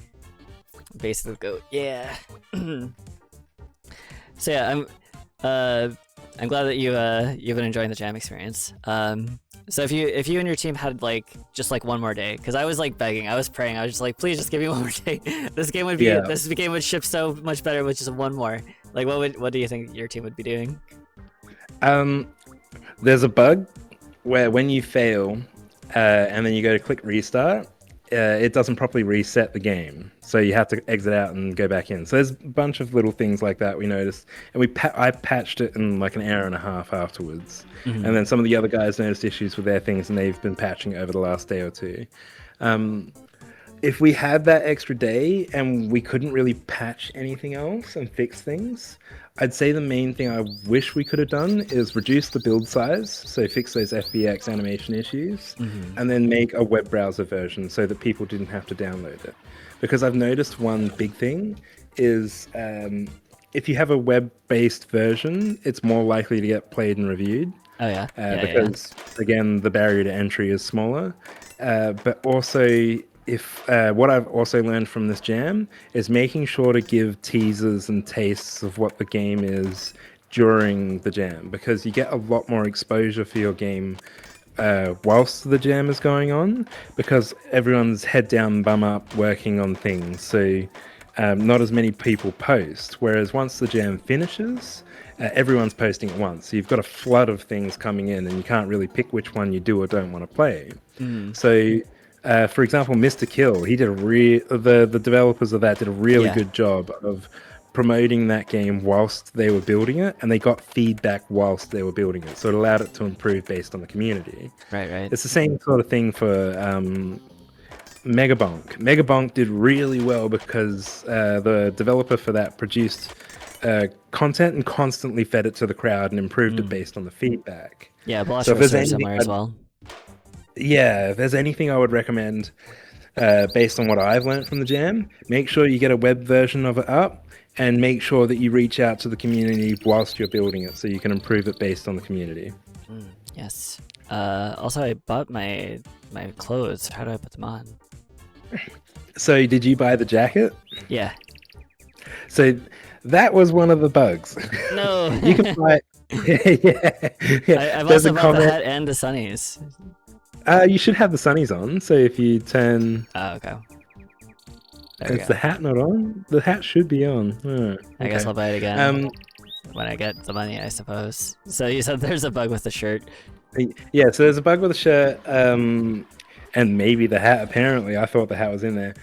basically go, yeah. So yeah, I'm glad that you've been enjoying the jam experience. So if you and your team had like just like one more day, because I was like begging, I was praying, I was just like, please just give me one more day. This game would ship so much better with just one more. Like what do you think your team would be doing? There's a bug where when you fail, and then you go to click restart, it doesn't properly reset the game, so you have to exit out and go back in. So there's a bunch of little things like that we noticed, and I patched it in like an hour and a half afterwards. Mm-hmm. And then some of the other guys noticed issues with their things, and they've been patching it over the last day or two. If we had that extra day and we couldn't really patch anything else and fix things, I'd say the main thing I wish we could have done is reduce the build size, so fix those FBX animation issues, and then make a web browser version so that people didn't have to download it. Because I've noticed one big thing is if you have a web-based version, it's more likely to get played and reviewed. Oh yeah, because again, the barrier to entry is smaller, but also what I've also learned from this jam is making sure to give teasers and tastes of what the game is during the jam, because you get a lot more exposure for your game whilst the jam is going on, because everyone's head down, bum up, working on things. So not as many people post, whereas once the jam finishes, everyone's posting at once. So you've got a flood of things coming in, and you can't really pick which one you do or don't want to play. So for example, Mr. Kill, he did the developers of that did a really good job of promoting that game whilst they were building it, and they got feedback whilst they were building it, so it allowed it to improve based on the community. Right. It's the same sort of thing for Megabonk. Megabonk did really well because the developer for that produced content and constantly fed it to the crowd and improved it based on the feedback. Yeah, Blusher was similar as well. Yeah, if there's anything I would recommend based on what I've learned from the jam, make sure you get a web version of it up, and make sure that you reach out to the community whilst you're building it so you can improve it based on the community. Yes. Also, I bought my clothes. How do I put them on? So did you buy the jacket? Yeah. So that was one of the bugs. No. You can buy I've also bought the hat and the sunnies. You should have the sunnies on, so if you turn... Oh, okay. Is the hat not on? The hat should be on. Oh, I guess I'll buy it again when I get the money, I suppose. So you said there's a bug with the shirt. Yeah, so there's a bug with the shirt. and maybe the hat. Apparently, I thought the hat was in there,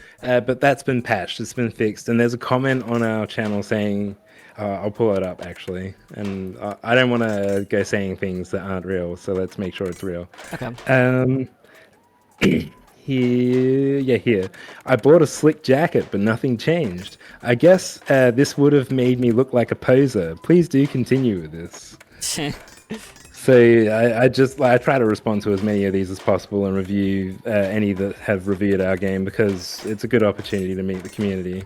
but that's been patched. It's been fixed, and there's a comment on our channel saying, "I'll pull it up actually," and I don't want to go saying things that aren't real, so let's make sure it's real. Okay. Here. I bought a slick jacket, but nothing changed. I guess this would have made me look like a poser. Please do continue with this. So I try to respond to as many of these as possible and review any that have reviewed our game because it's a good opportunity to meet the community.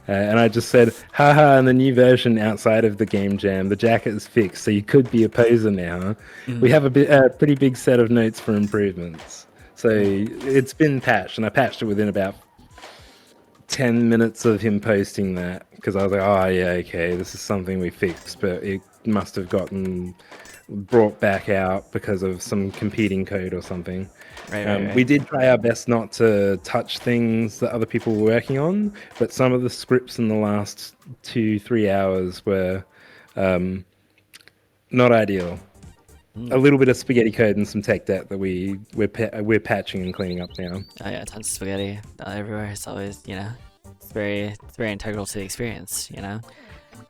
And I just said, haha, in the new version outside of the Game Jam, the jacket is fixed, so you could be a poser now. We have a pretty big set of notes for improvements. So it's been patched, and I patched it within about 10 minutes of him posting that because I was like, oh, yeah, okay, this is something we fixed, but it must have gotten brought back out because of some competing code or something. Right. We did try our best not to touch things that other people were working on, but some of the scripts in the last 2-3 hours were not ideal. A little bit of spaghetti code and some tech debt that we're patching and cleaning up now. Oh yeah, tons of spaghetti everywhere. It's always, it's very integral to the experience,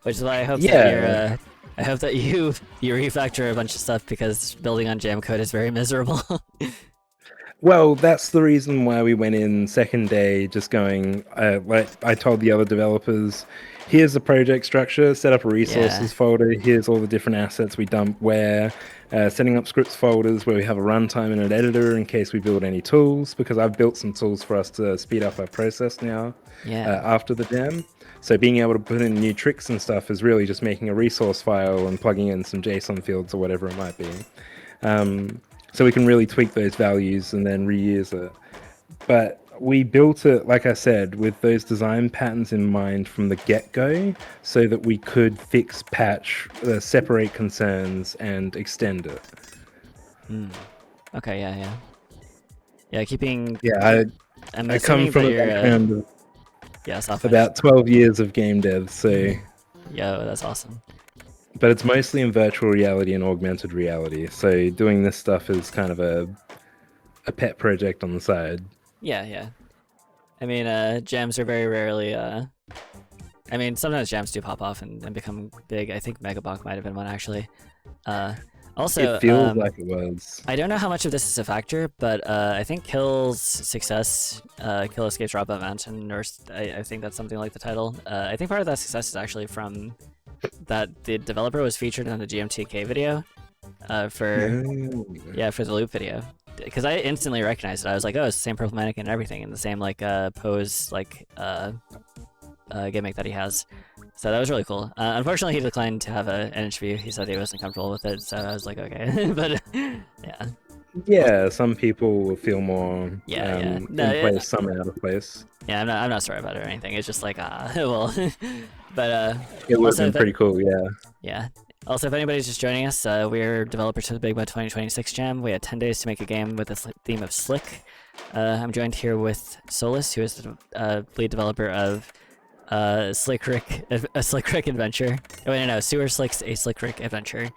Which is why I hope that you refactor a bunch of stuff because building on jam code is very miserable. Well, that's the reason why we went in second day, just going, like I told the other developers, here's the project structure, set up a resources folder, here's all the different assets we dump where, setting up scripts folders where we have a runtime and an editor in case we build any tools, because I've built some tools for us to speed up our process now after the jam. So being able to put in new tricks and stuff is really just making a resource file and plugging in some JSON fields or whatever it might be. So we can really tweak those values and then reuse it. But we built it, like I said, with those design patterns in mind from the get-go so that we could fix, patch, separate concerns, and extend it. Okay, yeah, keeping... Yeah, I come from a background of about 12 years of game dev, so... Yo, that's awesome. But it's mostly in virtual reality and augmented reality, so doing this stuff is kind of a pet project on the side. Yeah. I mean, jams are very rarely, I mean, sometimes jams do pop off and become big. I think Megabonk might have been one, actually. Also, it feels like it was. I don't know how much of this is a factor, but I think Kill's success, Kill Escapes Dropout Mountain, or I think that's something like the title. I think part of that success is actually from that the developer was featured in the GMTK video for the loop video. Because I instantly recognized it. I was like, oh, it's the same purple mannequin and everything, and the same like pose like gimmick that he has. So that was really cool. Unfortunately, he declined to have an interview. He said he wasn't comfortable with it, so I was like, okay. But yeah. Yeah, some people will feel more in place, some out of place. Yeah, I'm not sorry about it or anything. It's just like, well, but it would have been pretty cool, yeah. Yeah. Also, if anybody's just joining us, we're developers to the BIGMODE 2026 Jam. We had 10 days to make a game with the theme of Slick. I'm joined here with Solist, who is the lead developer of a Slick Rick Adventure. Oh, wait, no, Sewer Slick's A Slick Rick Adventure.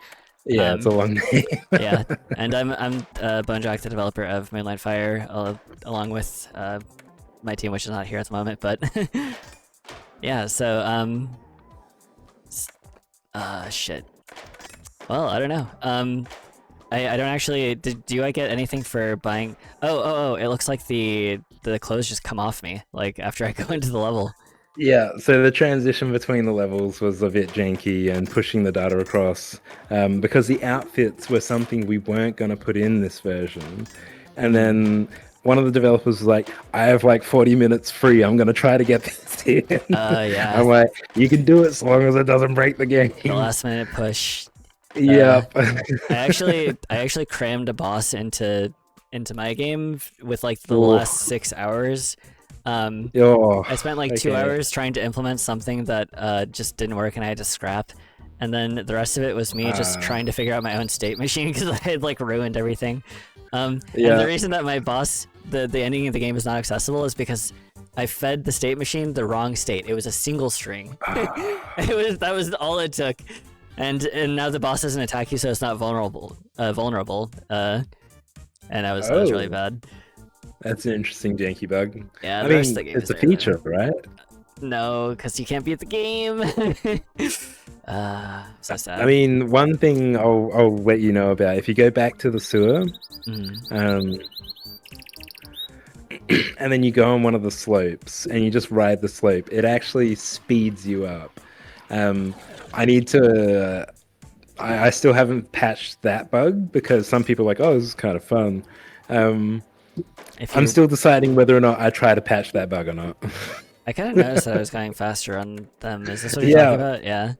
Yeah, it's a long name. Yeah, and I'm Bonejack, the developer of Moonlight Fire, along with my team, which is not here at the moment, but yeah. So shit. Well, I don't know. I don't actually. Do I get anything for buying? Oh! It looks like the clothes just come off me like after I go into the level. Yeah, so the transition between the levels was a bit janky and pushing the data across because the outfits were something we weren't going to put in this version. And then one of the developers was like, I have like 40 minutes free. I'm going to try to get this in. Yeah. I'm like, you can do it as long as it doesn't break the game. The last minute push. Yep. I actually crammed a boss into my game with like the last 6 hours. I spent like 2 hours trying to implement something that just didn't work and I had to scrap. And then the rest of it was me just trying to figure out my own state machine because I had like ruined everything. And the reason that my boss, the ending of the game is not accessible is because I fed the state machine the wrong state. It was a single string. That was all it took. And now the boss doesn't attack you, so it's not vulnerable. And that was really bad. That's an interesting janky bug. Yeah, I the rest of mean, the game it's is a very feature, right? No, because you can't beat the game. So I sad. mean, one thing I'll let you know about. If you go back to the sewer, Mm. and then you go on one of the slopes and you just ride the slope, it actually speeds you up. I need to. I still haven't patched that bug because some people are like, oh, this is kind of fun. I'm still deciding whether or not I try to patch that bug or not. I kind of noticed that I was going faster on them. Is this what you're talking about? Yeah.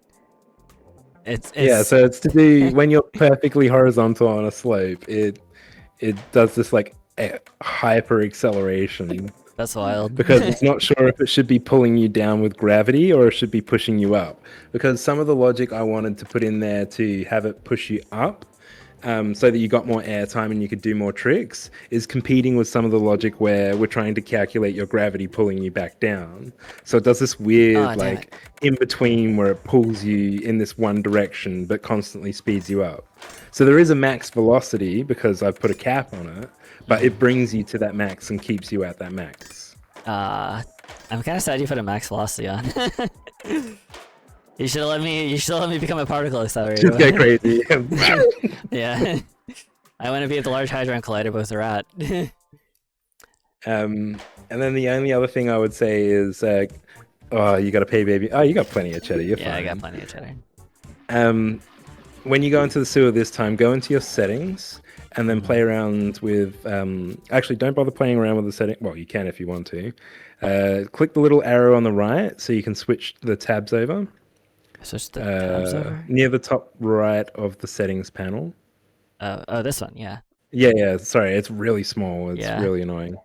Yeah, so it's to do when you're perfectly horizontal on a slope, it does this like hyper acceleration. That's wild. Because it's not sure if it should be pulling you down with gravity or it should be pushing you up. Because some of the logic I wanted to put in there to have it push you up, so that you got more airtime and you could do more tricks, is competing with some of the logic where we're trying to calculate your gravity pulling you back down. So it does this weird like in between where it pulls you in this one direction but constantly speeds you up. So there is a max velocity because I've put a cap on it, but it brings you to that max and keeps you at that max. I'm kind of sad you put a max velocity on. You should have let me become a particle accelerator. Just go crazy. Yeah. I want to be at the Large Hadron Collider with a rat. And then the only other thing I would say is, oh, you got to pay, baby. Oh, you got plenty of cheddar. You're fine. I got plenty of cheddar. When you go into the sewer this time, go into your settings and then play around with. Actually, don't bother playing around with the setting. Well, you can if you want to. Click the little arrow on the right so you can switch the tabs over. Switch the tabs over? Near the top right of the settings panel. Oh, this one, yeah. Yeah. Sorry, it's really small. It's really annoying.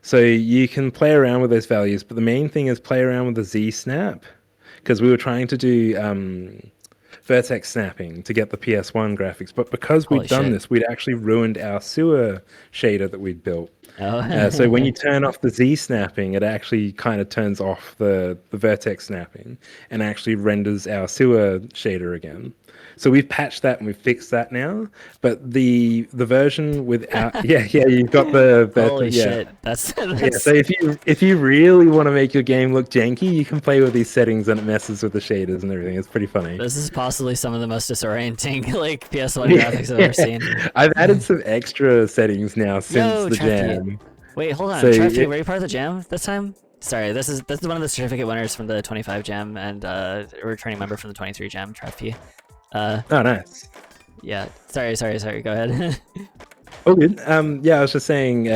So you can play around with those values, but the main thing is play around with the Z snap, because we were trying to do vertex snapping to get the PS1 graphics, but because we'd done this, we'd actually ruined our sewer shader that we'd built. So when you turn off the Z snapping, it actually kind of turns off the vertex snapping and actually renders our sewer shader again. So we've patched that and we've fixed that now. But the version without you've got the holy shit. That's... So if you really want to make your game look janky, you can play with these settings and it messes with the shaders and everything. It's pretty funny. This is possibly some of the most disorienting like PS1 graphics I've ever seen. I've added some extra settings now since the jam. Wait, hold on. Trafty, were you part of the jam this time? Sorry, this is one of the certificate winners from the 25 jam and a returning member from the 23 jam, Trafty. Oh, nice. Yeah. Sorry. Go ahead. Oh, good. I was just saying,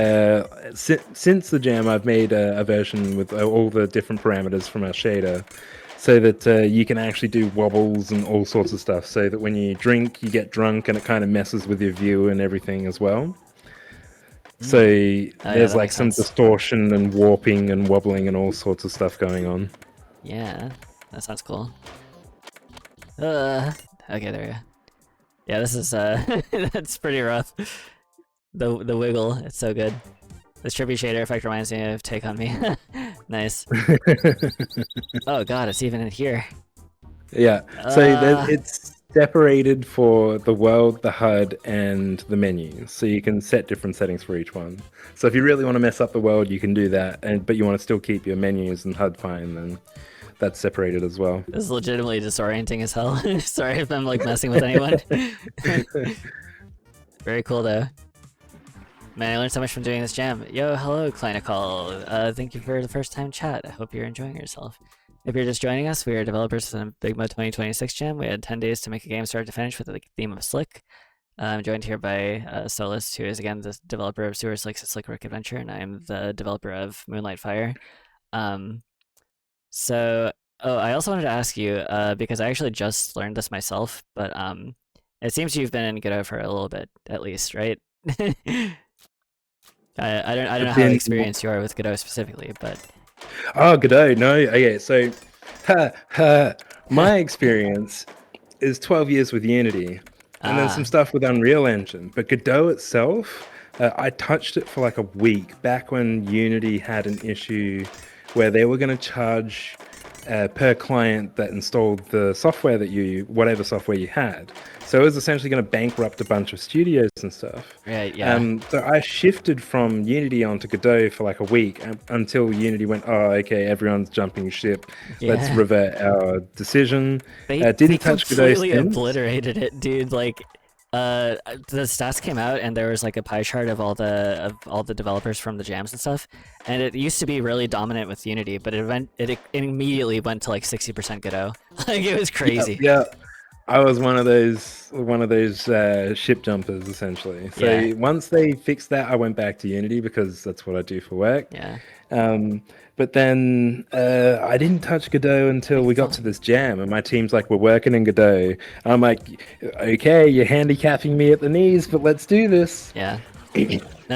since the jam, I've made a version with all the different parameters from our shader, so that you can actually do wobbles and all sorts of stuff. So that when you drink, you get drunk, and it kind of messes with your view and everything as well. So there's like some distortion and warping and wobbling and all sorts of stuff going on. Yeah, that sounds cool. Okay, there we go. Yeah, this is that's pretty rough. The wiggle, it's so good. This trippy shader effect reminds me of Take On Me. Nice. Oh god, it's even in here. Yeah, so it's separated for the world, the HUD, and the menus. So you can set different settings for each one. So if you really want to mess up the world, you can do that, but you want to still keep your menus and HUD fine, then that's separated as well. This is legitimately disorienting as hell. Sorry if I'm like messing with anyone. Very cool though. Man, I learned so much from doing this jam. Yo, hello, Kleinicall. Thank you for the first time chat. I hope you're enjoying yourself. If you're just joining us, we are developers of the BIGMODE 2026 jam. We had 10 days to make a game start to finish with the theme of Slick. I'm joined here by Solist, who is again the developer of Sewer Slick's Slick Rook Adventure, and I'm the developer of Moonlight Fire. So, I also wanted to ask you, because I actually just learned this myself, but it seems you've been in Godot for a little bit, at least, right? I don't know how experienced you are with Godot specifically, but... Oh, Godot, no. Okay, so my experience is 12 years with Unity, and then some stuff with Unreal Engine. But Godot itself, I touched it for like a week back when Unity had an issue where they were going to charge per client that installed the software whatever software you had. So it was essentially going to bankrupt a bunch of studios and stuff. Right, yeah. So I shifted from Unity onto Godot for like a week until Unity went, oh, okay, everyone's jumping ship. Yeah. Let's revert our decision. They Didn't touch Godot completely since. obliterated it, dude. Like, the stats came out and there was like a pie chart of all the developers from the jams and stuff, and it used to be really dominant with Unity, but it immediately went to like 60% Godot. Like, it was crazy. Yeah. I was one of those ship jumpers essentially. So once they fixed that, I went back to Unity because that's what I do for work. Yeah. But then I didn't touch Godot until we got to this jam, and my team's like, we're working in Godot. I'm like, okay, you're handicapping me at the knees, but let's do this. Yeah.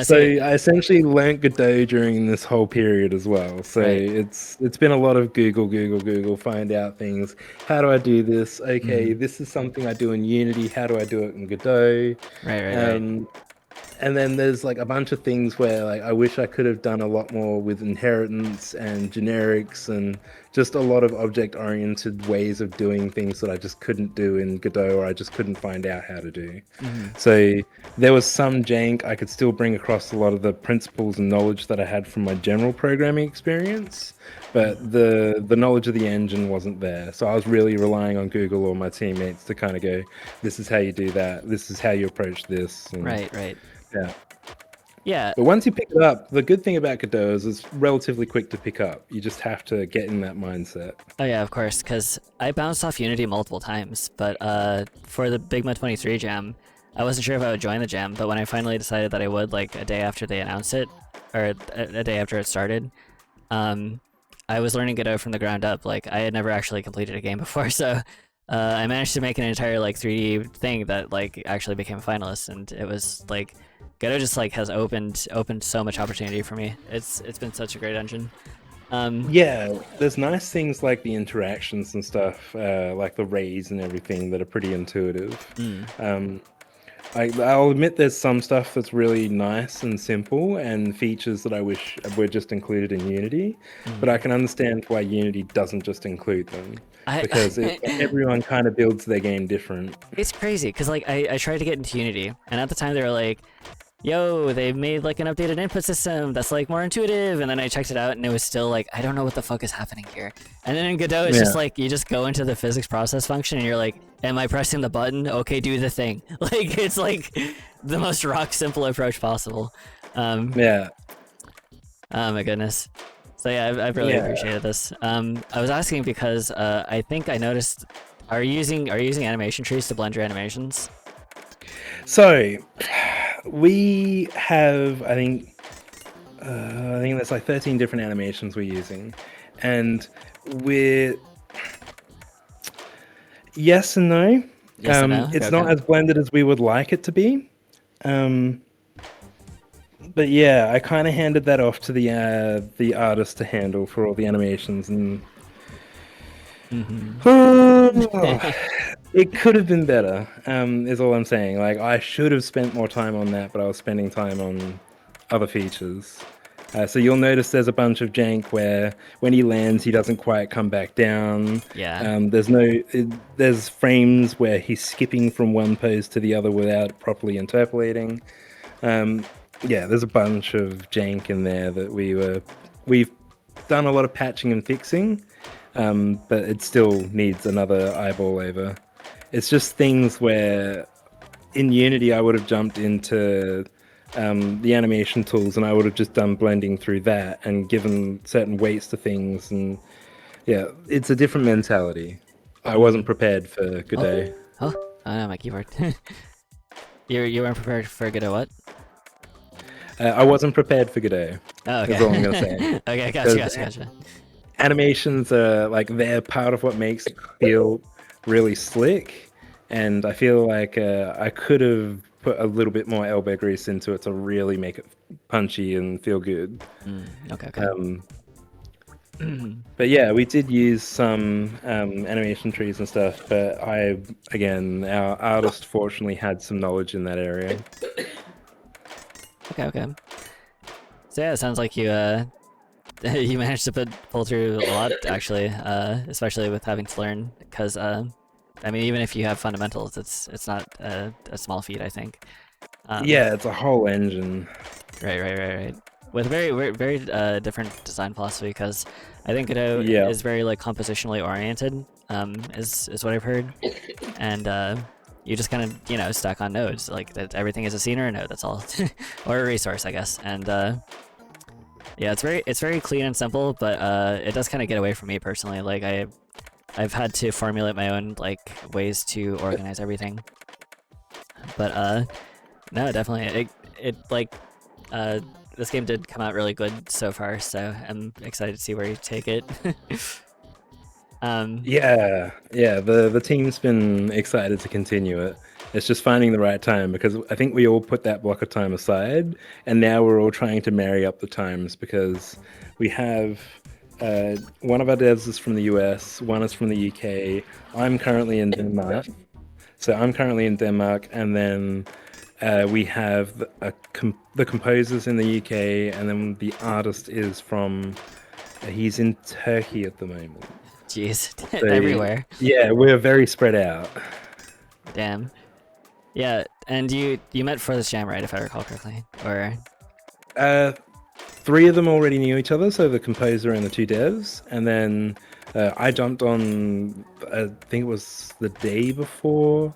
So I essentially learnt Godot during this whole period as well. So it's been a lot of Google, find out things. How do I do this? Okay, this is something I do in Unity. How do I do it in Godot? Right. And then there's like a bunch of things where like I wish I could have done a lot more with inheritance and generics and just a lot of object-oriented ways of doing things that I just couldn't do in Godot, or I just couldn't find out how to do. So there was some jank. I could still bring across a lot of the principles and knowledge that I had from my general programming experience, but the knowledge of the engine wasn't there. So I was really relying on Google or my teammates to kind of go, this is how you do that, this is how you approach this. And Right. Yeah. But once you pick it up, the good thing about Godot is it's relatively quick to pick up. You just have to get in that mindset. Oh yeah, of course, because I bounced off Unity multiple times, but for the BIGMODE 23 jam, I wasn't sure if I would join the jam, but when I finally decided that I would, like a day after they announced it, or a day after it started, I was learning Godot from the ground up. Like, I had never actually completed a game before, so I managed to make an entire like 3D thing that like actually became a finalist, and it was like Godot just like has opened so much opportunity for me. It's been such a great engine. Yeah, there's nice things like the interactions and stuff, like the rays and everything that are pretty intuitive. I'll admit there's some stuff that's really nice and simple and features that I wish were just included in Unity, but I can understand why Unity doesn't just include them. Because everyone kind of builds their game different. It's crazy, because like I tried to get into Unity, and at the time they were like, yo, they made like an updated input system that's like more intuitive, and then I checked it out and it was still like, I don't know what the fuck is happening here. And then in Godot it's just like, you just go into the physics process function and you're like, am I pressing the button? Okay, do the thing. Like, it's like the most rock simple approach possible. Oh my goodness. So yeah, I've really appreciated this. I was asking because I think I noticed, are you using animation trees to blend your animations? So we have, I think there's like 13 different animations we're using, and we're yes and no. Yes and no? It's not as blended as we would like it to be. But yeah, I kind of handed that off to the artist to handle for all the animations, and it could have been better, is all I'm saying. Like, I should have spent more time on that, but I was spending time on other features. So you'll notice there's a bunch of jank where when he lands, he doesn't quite come back down. Yeah. There's frames where he's skipping from one pose to the other without properly interpolating. Yeah, there's a bunch of jank in there that we've done a lot of patching and fixing, but it still needs another eyeball over. It's just things where in Unity I would have jumped into the animation tools and I would have just done blending through that and given certain weights to things, and yeah, it's a different mentality. I wasn't prepared for Godot. Oh, no, my keyboard. You weren't prepared for Godot what? I wasn't prepared for Godot. Oh, okay. That's all I'm gonna say. Okay, gotcha. Animations are like, they're part of what makes it feel really slick, and I feel like I could have put a little bit more elbow grease into it to really make it punchy and feel good. Okay. But yeah, we did use some animation trees and stuff, but our artist fortunately had some knowledge in that area. Okay. So yeah, it sounds like you you managed to pull through a lot, actually, especially with having to learn, because, I mean, even if you have fundamentals, it's not a small feat, I think. Yeah, it's a whole engine. Right. With very different design philosophy, because I think Godot Yeah. is very like compositionally oriented, is what I've heard, and you just kind of stack on nodes, like that everything is a scene or a node, that's all, or a resource, I guess, and yeah, it's very clean and simple, but it does kind of get away from me personally. Like I've had to formulate my own like ways to organize everything, but no, definitely it like this game did come out really good so far, so I'm excited to see where you take it. Yeah, the team's been excited to continue it. It's just finding the right time, because I think we all put that block of time aside, and now we're all trying to marry up the times, because we have one of our devs is from the US, one is from the UK. I'm currently in Denmark, and then we have the composers in the UK, and then the artist is from he's in Turkey at the moment. Jeez, So, everywhere. Yeah, we're very spread out. Damn. Yeah, and you met for this jam, right, if I recall correctly? Or 3 of them already knew each other, so the composer and the 2 devs, and then I jumped on, I think it was the day before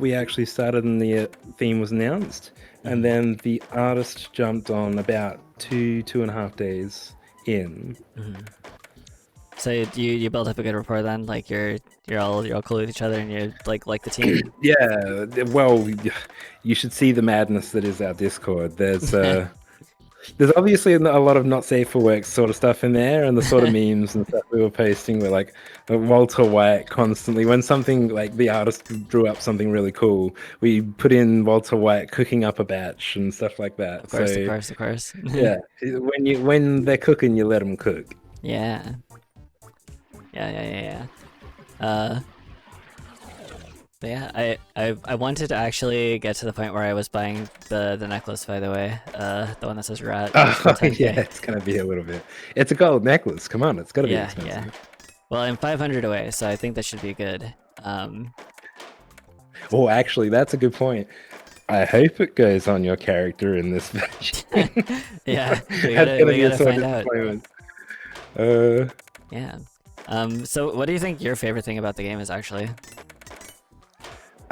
we actually started and the theme was announced, and then the artist jumped on about 2.5 days in. So you built up a good rapport then, like you're all cool with each other, and you like the team. Yeah, well, you should see the madness that is our Discord. There's obviously a lot of not safe for work sort of stuff in there, and the sort of memes and stuff we were posting were like Walter White constantly. When something like the artist drew up something really cool, we put in Walter White cooking up a batch and stuff like that. Of course. Yeah, when they're cooking, you let them cook. Yeah. But yeah, I wanted to actually get to the point where I was buying the necklace, by the way, the one that says rat. Oh, yeah, it's gonna be a little bit. It's a gold necklace. Come on, it's gotta be expensive. Yeah. Well, I'm 500 away, so I think that should be good. Oh, actually, that's a good point. I hope it goes on your character in this version. Yeah, we gotta find out. Yeah. So what do you think your favorite thing about the game is, actually?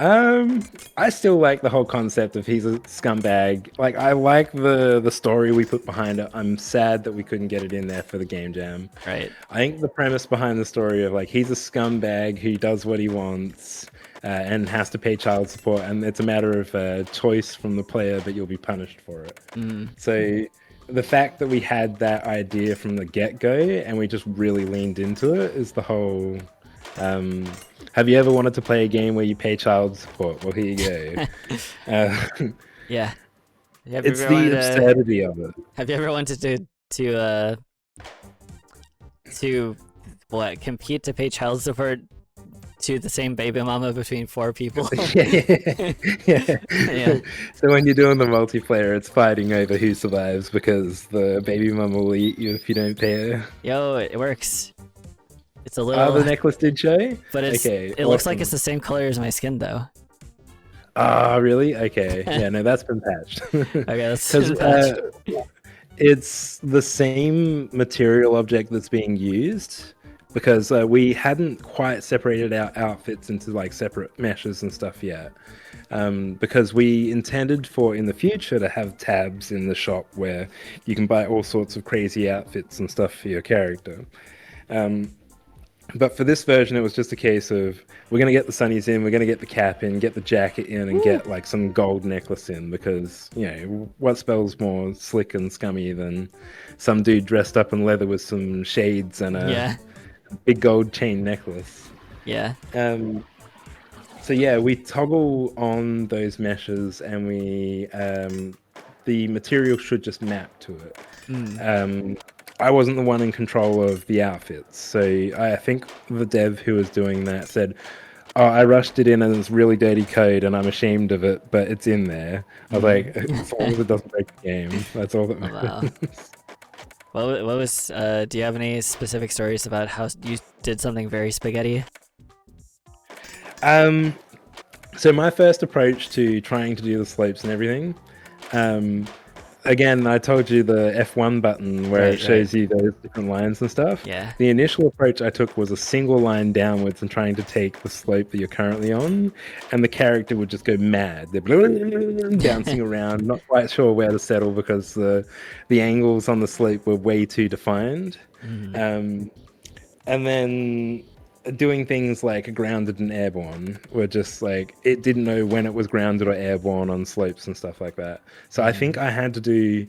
I still like the whole concept of he's a scumbag. Like, I like the story we put behind it. I'm sad that we couldn't get it in there for the game jam. Right. I think the premise behind the story of like he's a scumbag who does what he wants and has to pay child support, and it's a matter of choice from the player, but you'll be punished for it. So the fact that we had that idea from the get-go and we just really leaned into it is the whole... have you ever wanted to play a game where you pay child support? Well, here you go. Yeah. It's the absurdity of it. Have you ever wanted to what, compete to pay child support to the same baby mama between 4 people? Yeah. So when you're doing the multiplayer, it's fighting over who survives, because the baby mama will eat you if you don't pay her. Yo, it works. It's a little... Oh, the necklace did show? But it looks like it's the same color as my skin, though. Ah, really? Okay. Yeah, no, that's been patched. Okay, that's been patched. It's the same material object that's being used, because we hadn't quite separated our outfits into like separate meshes and stuff yet. Because we intended for in the future to have tabs in the shop where you can buy all sorts of crazy outfits and stuff for your character. But for this version, it was just a case of, we're going to get the sunnies in, we're going to get the cap in, get the jacket in, and get like some gold necklace in, because, you know, what spells more slick and scummy than some dude dressed up in leather with some shades and a big gold chain necklace. Yeah. So yeah, we toggle on those meshes, and we the material should just map to it. I wasn't the one in control of the outfits, so I think the dev who was doing that said, "Oh, I rushed it in and it's really dirty code, and I'm ashamed of it, but it's in there." I was like, "As long as it doesn't break the game, that's all that matters." What was? Do you have any specific stories about how you did something very spaghetti? So my first approach to trying to do the slopes and everything, again, I told you the F1 button where it shows you those different lines and stuff. Yeah. The initial approach I took was a single line downwards and trying to take the slope that you're currently on, and the character would just go mad. They're bouncing around, not quite sure where to settle because the angles on the slope were way too defined. And then doing things like grounded and airborne were just like, it didn't know when it was grounded or airborne on slopes and stuff like that. So I think I had to do,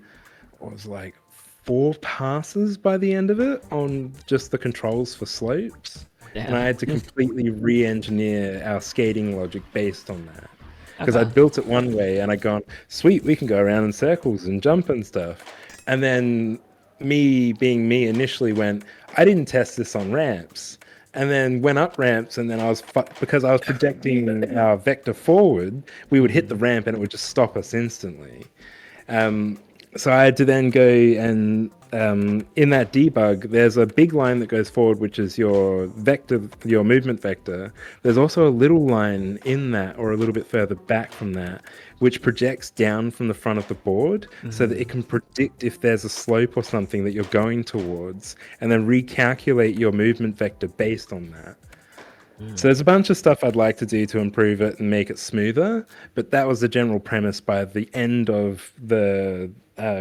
what was like 4 passes by the end of it on just the controls for slopes. Damn. And I had to completely re-engineer our skating logic based on that. Because I built it one way and I'd gone, sweet, we can go around in circles and jump and stuff. And then me being me initially went, I didn't test this on ramps. And then went up ramps, and then because I was projecting our vector forward, we would hit the ramp and it would just stop us instantly. So I had to then go and in that debug, there's a big line that goes forward, which is your vector, your movement vector. There's also a little line in that, or a little bit further back from that, which projects down from the front of the board so that it can predict if there's a slope or something that you're going towards, and then recalculate your movement vector based on that. So there's a bunch of stuff I'd like to do to improve it and make it smoother, but that was the general premise by the end of the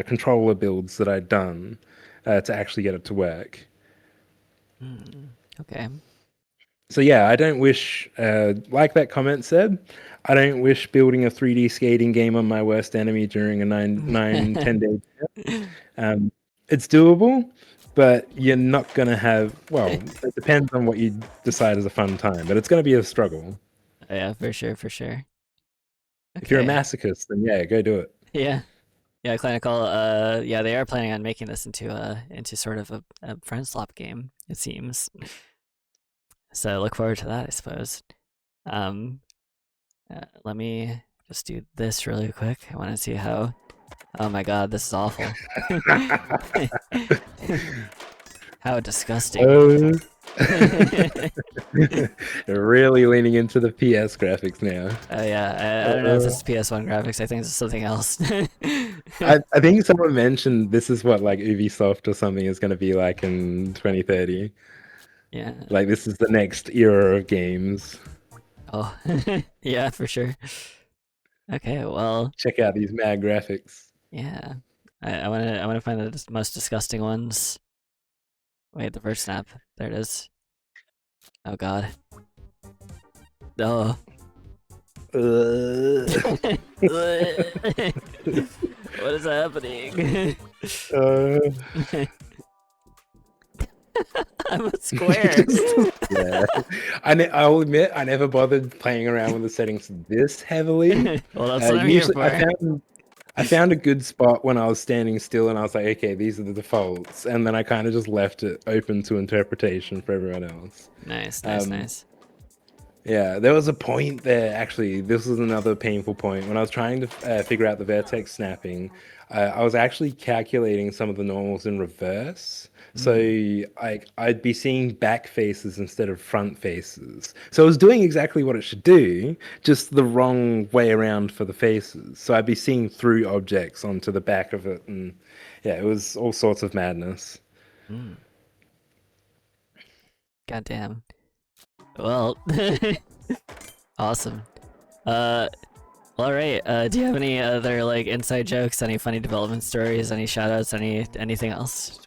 controller builds that I'd done to actually get it to work. Okay. So yeah, I don't wish, like that comment said, I don't wish building a 3D skating game on my worst enemy during a 10 day trip. It's doable, but you're not going to have, well, it depends on what you decide is a fun time, but it's going to be a struggle. Yeah, for sure. Okay. If you're a masochist, then yeah, go do it. Yeah, Clinical. Yeah, they are planning on making this into sort of a friend slop game, it seems. So I look forward to that, I suppose. Let me just do this really quick. I want to see how. Oh my god, this is awful. How disgusting. They're really leaning into the PS graphics now. Oh yeah, I don't know if this is PS1 graphics. I think this is something else. I think someone mentioned this is what like Ubisoft or something is going to be like in 2030. Yeah. Like this is the next era of games. Oh, yeah, for sure. Okay, well. Check out these mad graphics. Yeah, I wanna find the most disgusting ones. Wait, the first snap. There it is. Oh god. Oh. What is happening? I'm a square. Yeah. I'll admit I never bothered playing around with the settings this heavily. Well, that's what I'm here for. I found a good spot when I was standing still, and I was like, okay, these are the defaults, and then I kind of just left it open to interpretation for everyone else. Nice. Yeah, there was a point there, actually, this was another painful point. When I was trying to figure out the vertex snapping, I was actually calculating some of the normals in reverse. So I'd be seeing back faces instead of front faces. So I was doing exactly what it should do, just the wrong way around for the faces. So I'd be seeing through objects onto the back of it. And yeah, it was all sorts of madness. Goddamn. Well, awesome. All right. Do you have any other like inside jokes? Any funny development stories? Any shoutouts? Anything else?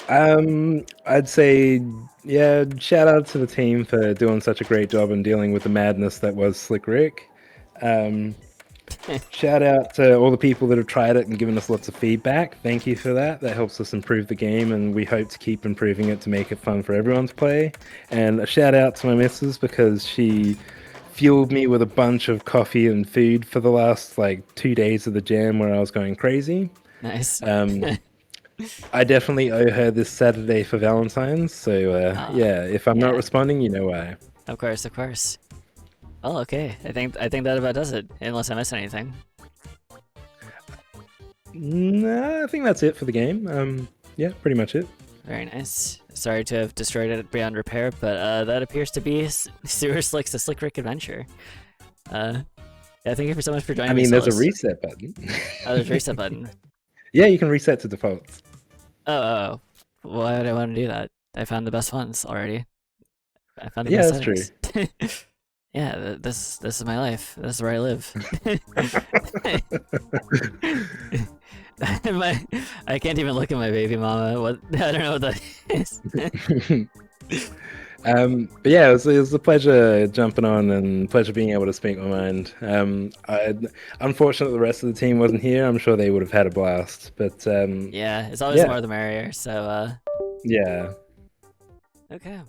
I'd say, yeah, shout out to the team for doing such a great job in dealing with the madness that was Slick Rick. Shout out to all the people that have tried it and given us lots of feedback. Thank you for that. That helps us improve the game, and we hope to keep improving it to make it fun for everyone to play. And a shout out to my missus because she fueled me with a bunch of coffee and food for the last like 2 days of the jam where I was going crazy. Nice. I definitely owe her this Saturday for Valentine's, so yeah, if I'm not responding, you know why. Of course. Oh, okay. I think that about does it, unless I miss anything. Nah, I think that's it for the game. yeah, pretty much it. Very nice. Sorry to have destroyed it beyond repair, but that appears to be Sewer Slick's A Slick Rick Adventure. Yeah, thank you so much for joining me. I mean, there's a Solist. reset button. Oh, there's a reset button. Yeah, you can reset to defaults. Oh. Why would I want to do that? I found the best ones already. I found the Yeah, best that's settings. True. Yeah, this is my life. This is where I live. I can't even look at my baby mama. What? I don't know what that is. But yeah, it was a pleasure jumping on and pleasure being able to speak my mind. Unfortunately, the rest of the team wasn't here. I'm sure they would have had a blast. But yeah, it's always the more the merrier. So yeah. okay.